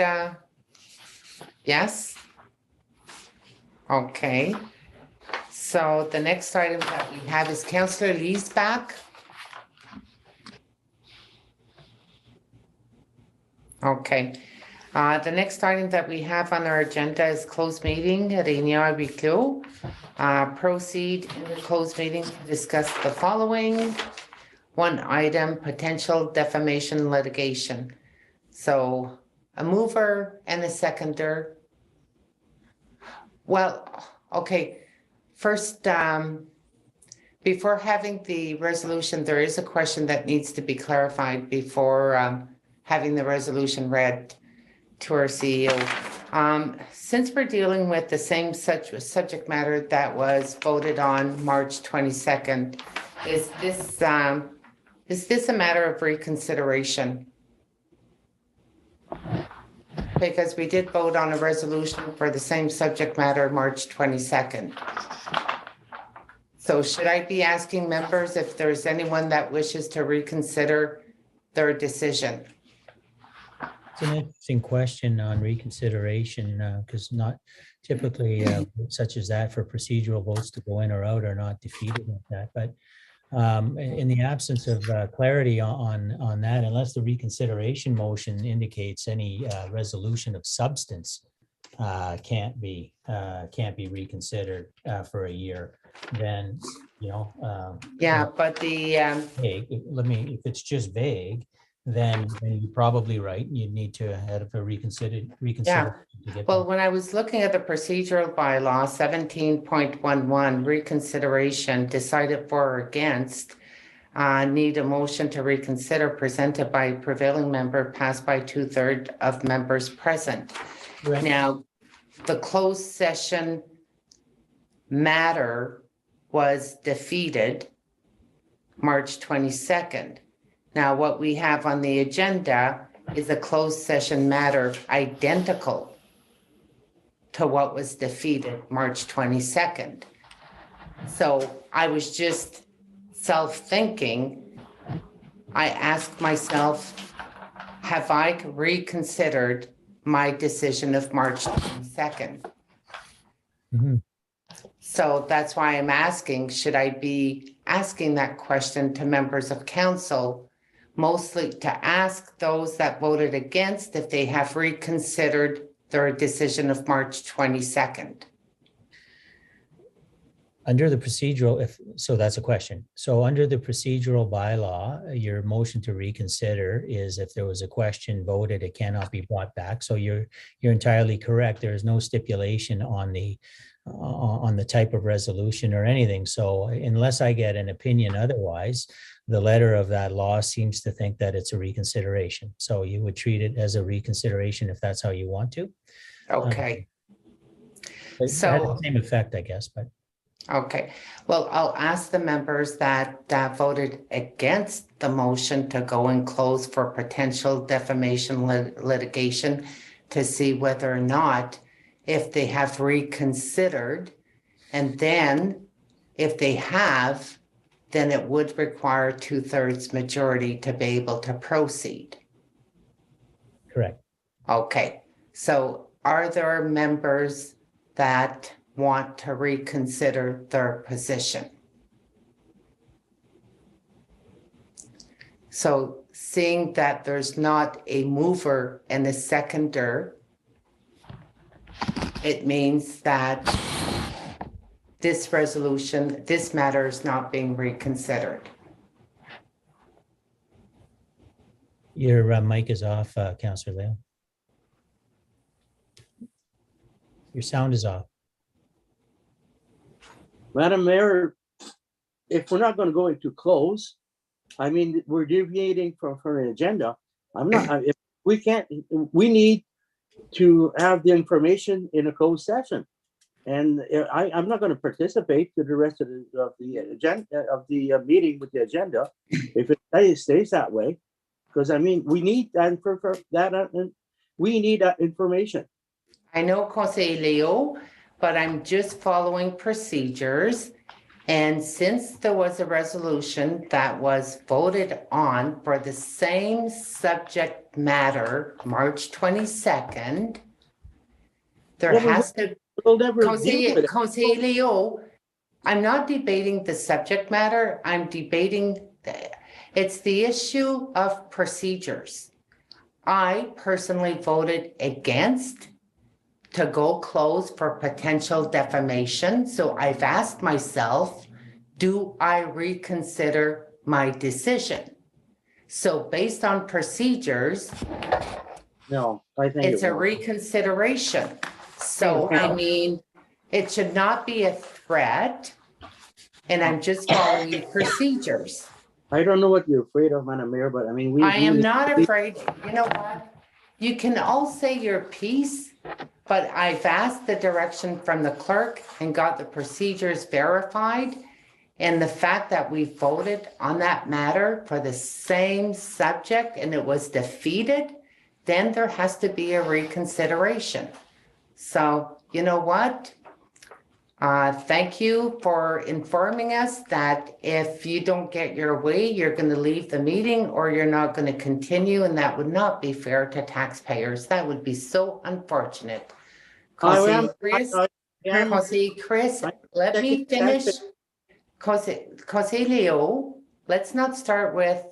Yes? Okay. So the next item that we have is Councillor Lee's back. Okay. The next item that we have on our agenda is closed meeting, réunion à huis clos. Proceed in the closed meeting to discuss the following. One item, potential defamation litigation. So a mover and a seconder. Well, okay, first, before having the resolution, there is a question that needs to be clarified before having the resolution read to our CEO. Since we're dealing with the same subject matter that was voted on March 22nd, is this a matter of reconsideration? Because we did vote on a resolution for the same subject matter March 22nd. So should I be asking members if there's anyone that wishes to reconsider their decision? It's an interesting question on reconsideration, because not typically such as that for procedural votes to go in or out are not defeated like that. But in the absence of clarity on that, unless the reconsideration motion indicates any resolution of substance can't be reconsidered for a year, then Yeah, but the vague. If it's just vague, then you're probably right. You need to have a reconsider. Well, when I was looking at the procedural bylaw 17.11, reconsideration, decided for or against, need a motion to reconsider presented by a prevailing member, passed by 2/3 of members present. Right. Now, the closed session matter was defeated March 22nd. Now, what we have on the agenda is a closed session matter identical to what was defeated March 22nd. So I was just self-thinking. I asked myself, have I reconsidered my decision of March 22nd? Mhm. So that's why I'm asking, should I be asking that question to members of council, mostly to ask those that voted against if they have reconsidered their decision of March 22nd? Under the procedural, so that's a question. So under the procedural bylaw, your motion to reconsider is if there was a question voted, it cannot be brought back. So you're entirely correct. There is no stipulation on the type of resolution or anything. So unless I get an opinion otherwise, the letter of that law seems to think that it's a reconsideration. So you would treat it as a reconsideration if that's how you want to. Okay. It has the same effect, I guess, but. Okay, well, I'll ask the members that voted against the motion to go and close for potential defamation litigation to see whether or not if they have reconsidered, and then if they have, then it would require 2/3 majority to be able to proceed. Correct. Okay, so are there members that want to reconsider their position? So seeing that there's not a mover and a seconder, it means that this resolution, this matter is not being reconsidered. Your mic is off, Councillor Leo. Your sound is off. Madam Mayor, if we're not going to go into close, I mean, we're deviating from her agenda. I'm not, if we can't, we need to have the information in a closed session. And I'm not going to participate to the rest of the agenda of the meeting with the agenda if it stays that way, because I mean, we need that we need that information. I know, Conseil Leo, but I'm just following procedures. And since there was a resolution that was voted on for the same subject matter, March 22nd, there Well, has to, We'll never deal with it. Conseil Leo, I'm not debating the subject matter, I'm debating, it's the issue of procedures. I personally voted against to go close for potential defamation. So I've asked myself, do I reconsider my decision? So based on procedures, No, I think. it's it a won't. reconsideration. So I mean, it should not be a threat. And I'm just following procedures. I don't know what you're afraid of, Madam Mayor, but I mean, we. I am we- not afraid. You know what? You can all say your piece, but I've asked the direction from the clerk and got the procedures verified. And the fact that we voted on that matter for the same subject and it was defeated, then there has to be a reconsideration. So, you know what? Thank you for informing us that if you don't get your way, you're going to leave the meeting or you're not going to continue, and that would not be fair to taxpayers. That would be so unfortunate. Conseil Chris, let me finish. Conseil Leo, let's not start with,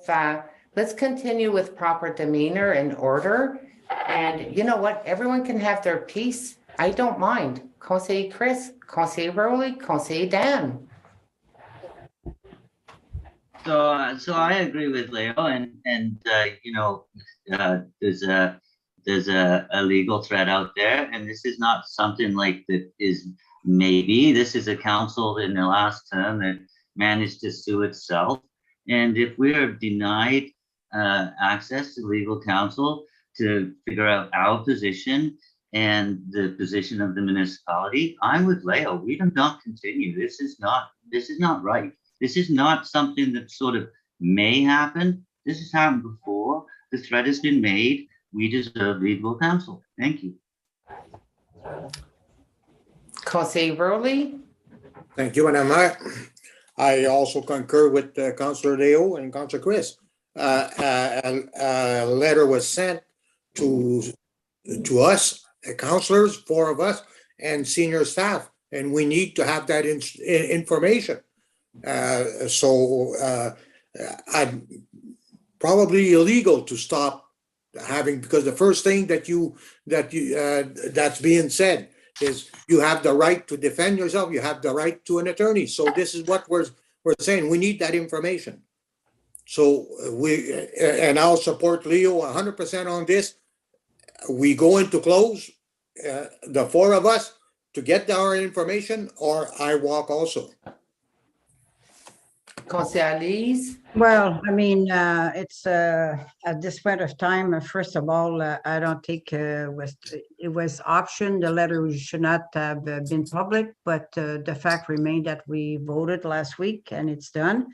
let's continue with proper demeanor and order. And you know what? Everyone can have their piece. I don't mind. Conseil Chris, Conseil Rowley, Conseil Dan. So I agree with Leo, and you know, there's a legal threat out there, and this is not something like that is maybe. This is a council in the last term that managed to sue itself, and if we are denied access to legal counsel to figure out our position and the position of the municipality, I'm with Leo. We do not continue. This is not right. This is not something that sort of may happen. This has happened before. The threat has been made. We deserve legal counsel. Thank you. Conseil Rowley. Thank you, Madam Mayor. I also concur with Councillor Leo and Councillor Chris. A letter was sent to us, councillors, 4 of us, and senior staff, and we need to have that information. I'm probably illegal to stop having, because the first thing that's being said is you have the right to defend yourself. You have the right to an attorney. So this is what we're saying. We need that information. So and I'll support Leo 100% on this. We go into close, the 4 of us, to get our information, or I walk also. Conseil Elise. Well, I mean, it's at this point of time, first of all, I don't think it was option. The letter should not have been public, but the fact remained that we voted last week and it's done.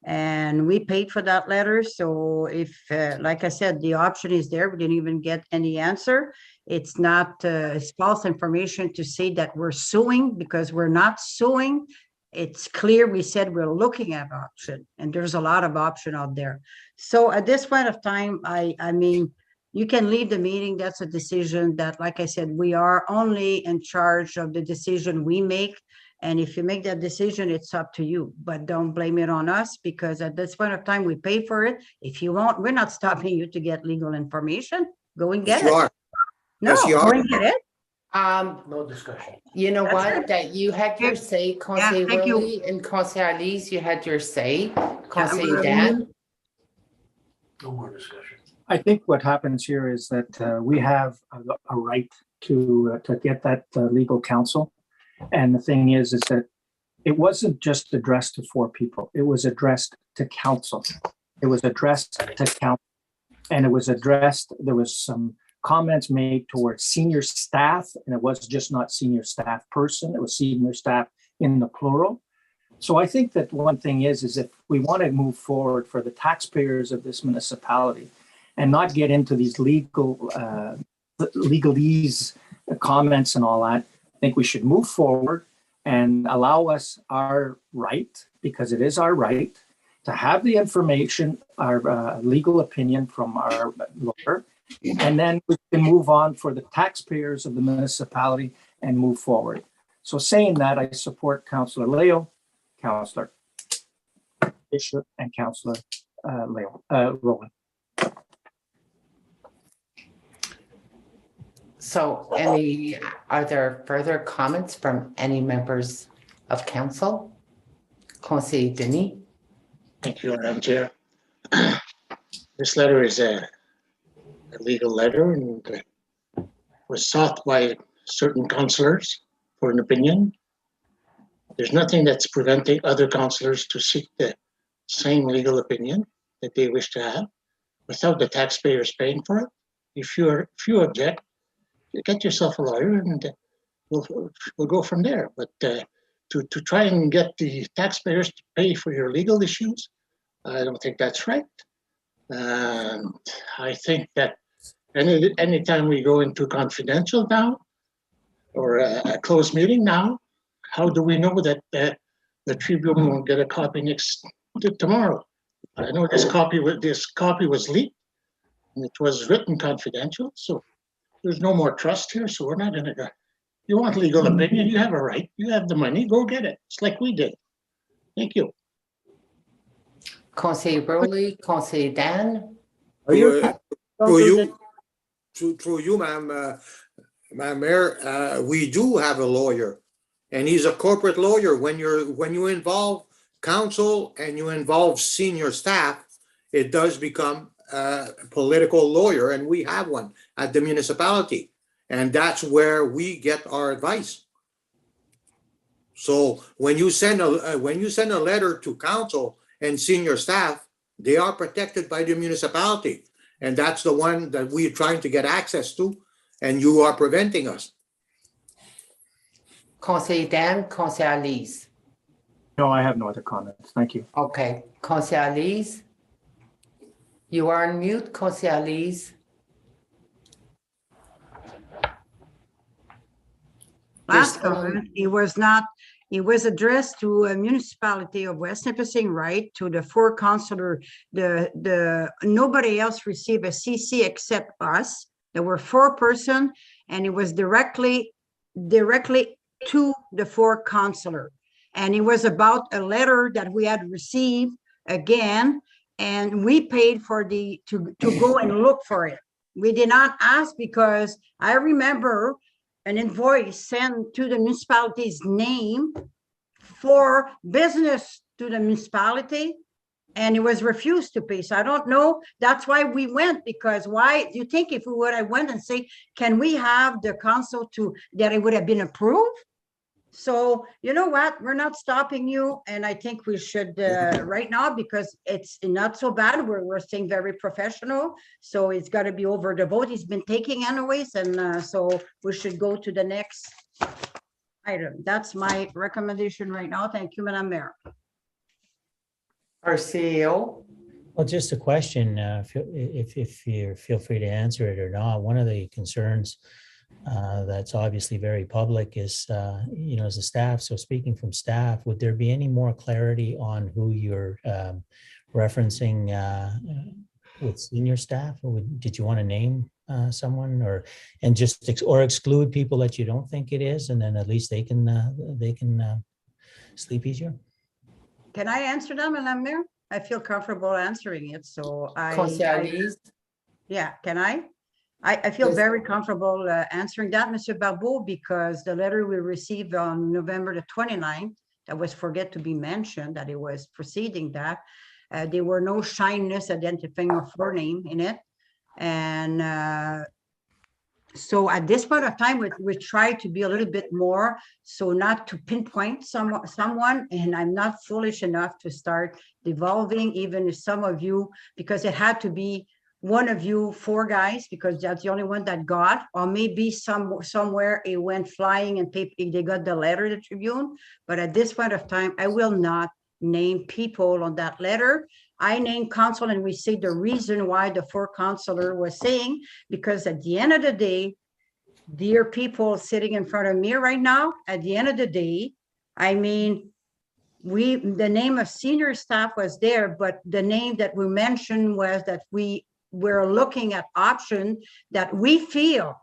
And we paid for that letter. So if, like I said, the option is there, we didn't even get any answer. It's not, it's false information to say that we're suing, because we're not suing. It's clear we said we're looking at option, and there's a lot of option out there. So at this point of time, I mean, you can leave the meeting. That's a decision that, like I said, we are only in charge of the decision we make. And if you make that decision, it's up to you, but don't blame it on us, because at this point of time, we pay for it. If you want, we're not stopping you to get legal information. Go and get Yes, you it. are. No, Yes, you go are. and get it. No discussion. You know That's what, it. that you had your say, Conseil thank you. Rowley and Conseil Elise, you had your say. Conseil we're- Dan. No more discussion. I think what happens here is that we have a right to get that legal counsel. And the thing is that it wasn't just addressed to 4 people. It was addressed to council. It was addressed to council. And it was addressed, there was some comments made towards senior staff, and it was just not senior staff person, it was senior staff in the plural. So I think that one thing is if we want to move forward for the taxpayers of this municipality and not get into these legalese comments and all that, I think we should move forward. and allow us our right, because it is our right, to have the information, our legal opinion from our lawyer, and then we can move on for the taxpayers of the municipality and move forward. So saying that, I support Councillor Leo, Councillor Bishop, and Councillor Rowland. So are there further comments from any members of council? Conseiller Denis? Thank you, Madam Chair. This letter is a legal letter and was sought by certain councillors for an opinion. There's nothing that's preventing other councillors to seek the same legal opinion that they wish to have without the taxpayers paying for it. If you object, you get yourself a lawyer and we'll go from there. But to try and get the taxpayers to pay for your legal issues, I don't think that's right. And I think that anytime we go into confidential now or a closed meeting now, how do we know that the Tribune won't get a copy tomorrow? I know this copy was leaked and it was written confidential, so there's no more trust here. So we're not going to go. You want legal opinion? You have a right. You have the money. Go get it. It's like we did. Thank you. Conseiller Rowley, Conseiller Dan? Through you, Madam Mayor, we do have a lawyer, and he's a corporate lawyer. When you involve council and you involve senior staff, it does become a political lawyer, and we have one at the municipality, and that's where we get our advice. So when you send a letter to council and senior staff, they are protected by the municipality, and that's the one that we're trying to get access to, and you are preventing us. Conseiller Dan, Conseiller Lise? No, I have no other comments. Thank you. Okay, Conseiller Lise? You are on mute, Conseiller Lise. Last comment, it was addressed to a municipality of West Nipissing, right? To the four councillor, nobody else received a CC except us. There were 4 persons, and it was directly to the 4 councillor. And it was about a letter that we had received again, and we paid for to go and look for it. We did not ask because I remember an invoice sent to the municipality's name for business to the municipality, and it was refused to pay. So I don't know. That's why we went, because why do you think if we would have went and say, can we have the council that it would have been approved? So you know what, we're not stopping you, and I think we should right now, because it's not so bad. We're staying very professional, so it's got to be over. The vote has been taking anyways, and so we should go to the next item. That's my recommendation right now. Thank you, Madam Mayor. Our CEO? Well, just a question, if you feel free to answer it or not. One of the concerns that's obviously very public is, as a staff. So speaking from staff, would there be any more clarity on who you're referencing with senior staff? Or did you want to name someone, or exclude people that you don't think it is, and then at least they can sleep easier? Can I answer that, Madam Mayor? I feel comfortable answering it. So yeah, can I? I feel very comfortable answering that, Mr. Barbeau, because the letter we received on November the 29th, that was forget to be mentioned, that it was preceding that. There were no shyness identifying a forename in it. And so at this point of time, we try to be a little bit more, so not to pinpoint someone, and I'm not foolish enough to start devolving, even if some of you, because it had to be one of you 4 guys, because that's the only one that got, or maybe somewhere it went flying and they got the letter, the Tribune. But at this point of time, I will not name people on that letter. I name council, and we say the reason why the 4 councillor was saying, because at the end of the day, dear people sitting in front of me right now, at the end of the day, I mean, the name of senior staff was there, but the name that we mentioned was that we're looking at option that we feel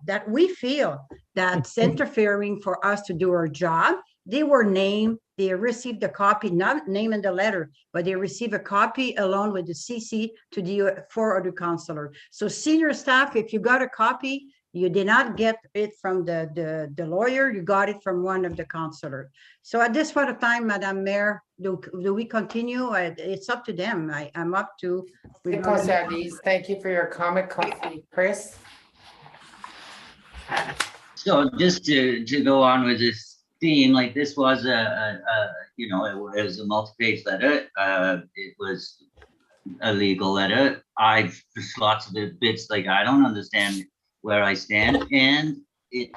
that's interfering for us to do our job. They were named, they received a copy, not name in the letter, but they received a copy along with the CC to the 4 other counselor. So senior staff, if you got a copy, you did not get it from the lawyer, you got it from one of the counselor. So at this point of time, Madam Mayor, do we continue? It's up to them. I'm up to. Thank you for your comment, Chris. So just to go on with this theme, like this was it was a multi-page letter. It was a legal letter. There's lots of the bits like I don't understand where I stand, and it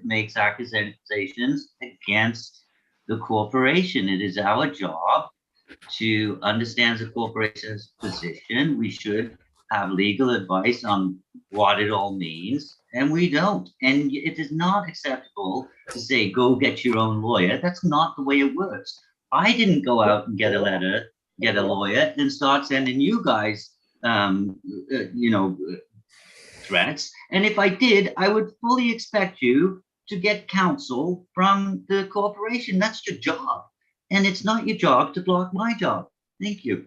makes accusations against the corporation. It is our job to understand the corporation's position. We should have legal advice on what it all means, and we don't. And it is not acceptable to say, go get your own lawyer. That's not the way it works. I didn't go out and get a letter, get a lawyer, and start sending you guys, threats. And if I did, I would fully expect you to get counsel from the corporation. That's your job. And it's not your job to block my job. Thank you.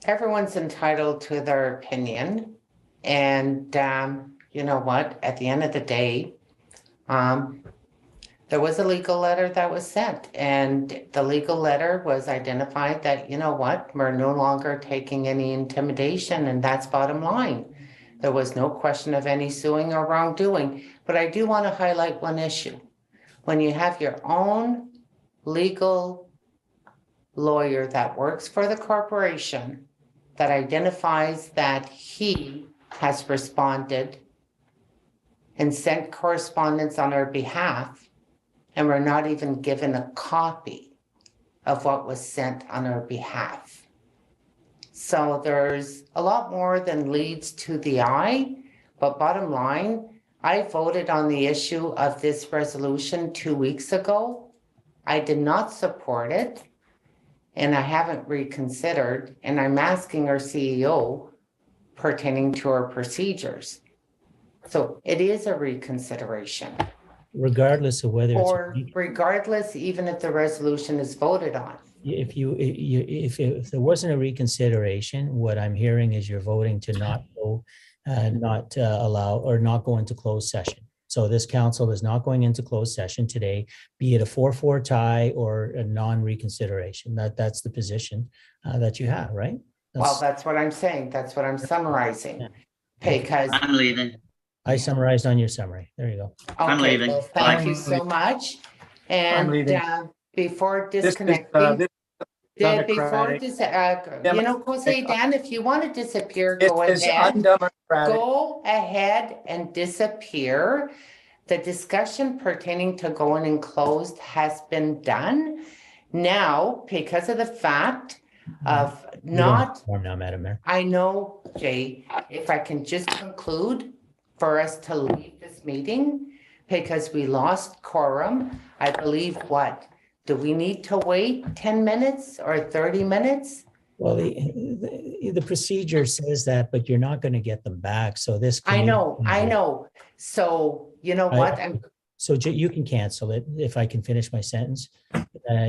Everyone's entitled to their opinion. And you know what? At the end of the day, there was a legal letter that was sent, and the legal letter was identified that, you know what, we're no longer taking any intimidation, and that's bottom line. There was no question of any suing or wrongdoing. But I do want to highlight one issue. When you have your own legal lawyer that works for the corporation that identifies that he has responded and sent correspondence on our behalf, and we're not even given a copy of what was sent on our behalf. So there's a lot more than leads to the eye, but bottom line, I voted on the issue of this resolution 2 weeks ago. I did not support it, and I haven't reconsidered, and I'm asking our CEO pertaining to our procedures. So it is a reconsideration. Regardless of whether Or regardless, even if the resolution is voted on. if there wasn't a reconsideration, what I'm hearing is you're voting to not go, allow or not go into closed session. So this council is not going into closed session today, be it a 4-4 tie or a non-reconsideration. That's the position that you have, right? Well, that's what I'm saying. That's what I'm summarizing. Because I'm leaving. I summarized on your summary. There you go. I'm okay, leaving. well, thank you so much. And leaving. before This disconnecting, undemocratic. Jose Dan, if you want to disappear, It go is ahead. undemocratic. Go ahead and disappear. The discussion pertaining to going in closed has been done. Now, because of the fact of You don't have not, to form now, Madam Mayor. I know, Jay, if I can just conclude for us to leave this meeting, because we lost quorum, I believe what? Do we need to wait 10 minutes or 30 minutes? Well, the procedure says that, but you're not going to get them back. So this. I know. So you know what? So you can cancel it if I can finish my sentence.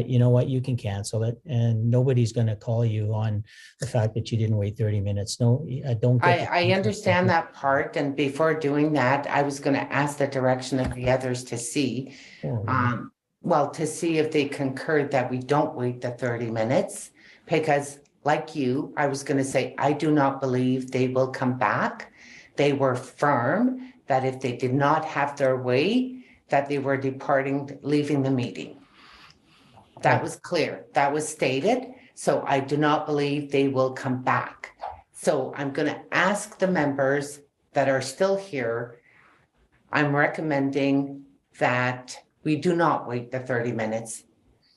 You know what? You can cancel it, and nobody's going to call you on the fact that you didn't wait 30 minutes. No, I don't. I understand that part, and before doing that, I was going to ask the direction of the others to see, to see if they concurred that we don't wait the 30 minutes, because like you, I was going to say I do not believe they will come back. They were firm that if they did not have their way, that they were departing, leaving the meeting. That was clear. That was stated. So I do not believe they will come back. So I'm going to ask the members that are still here. I'm recommending that we do not wait the 30 minutes,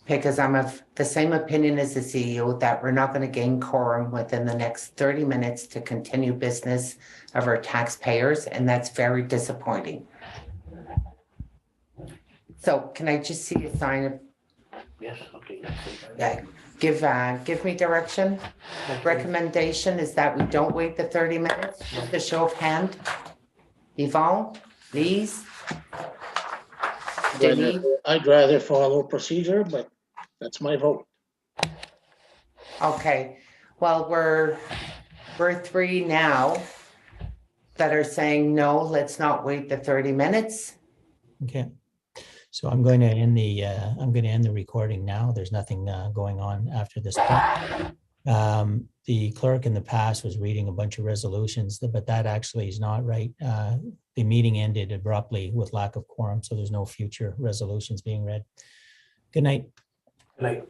because I'm of the same opinion as the CEO that we're not going to gain quorum within the next 30 minutes to continue business of our taxpayers, and that's very disappointing. So can I just see a sign of, Yes, okay. give me direction? Recommendation is that we don't wait the 30 minutes, just a show of hand. Yvonne, Lise? Denis? I'd rather follow procedure, but that's my vote. Okay, well, we're three now that are saying, no, let's not wait the 30 minutes. Okay. So I'm going to end the recording now. There's nothing going on after this point. The clerk in the past was reading a bunch of resolutions, but that actually is not right. The meeting ended abruptly with lack of quorum, so there's no future resolutions being read. Good night. Like.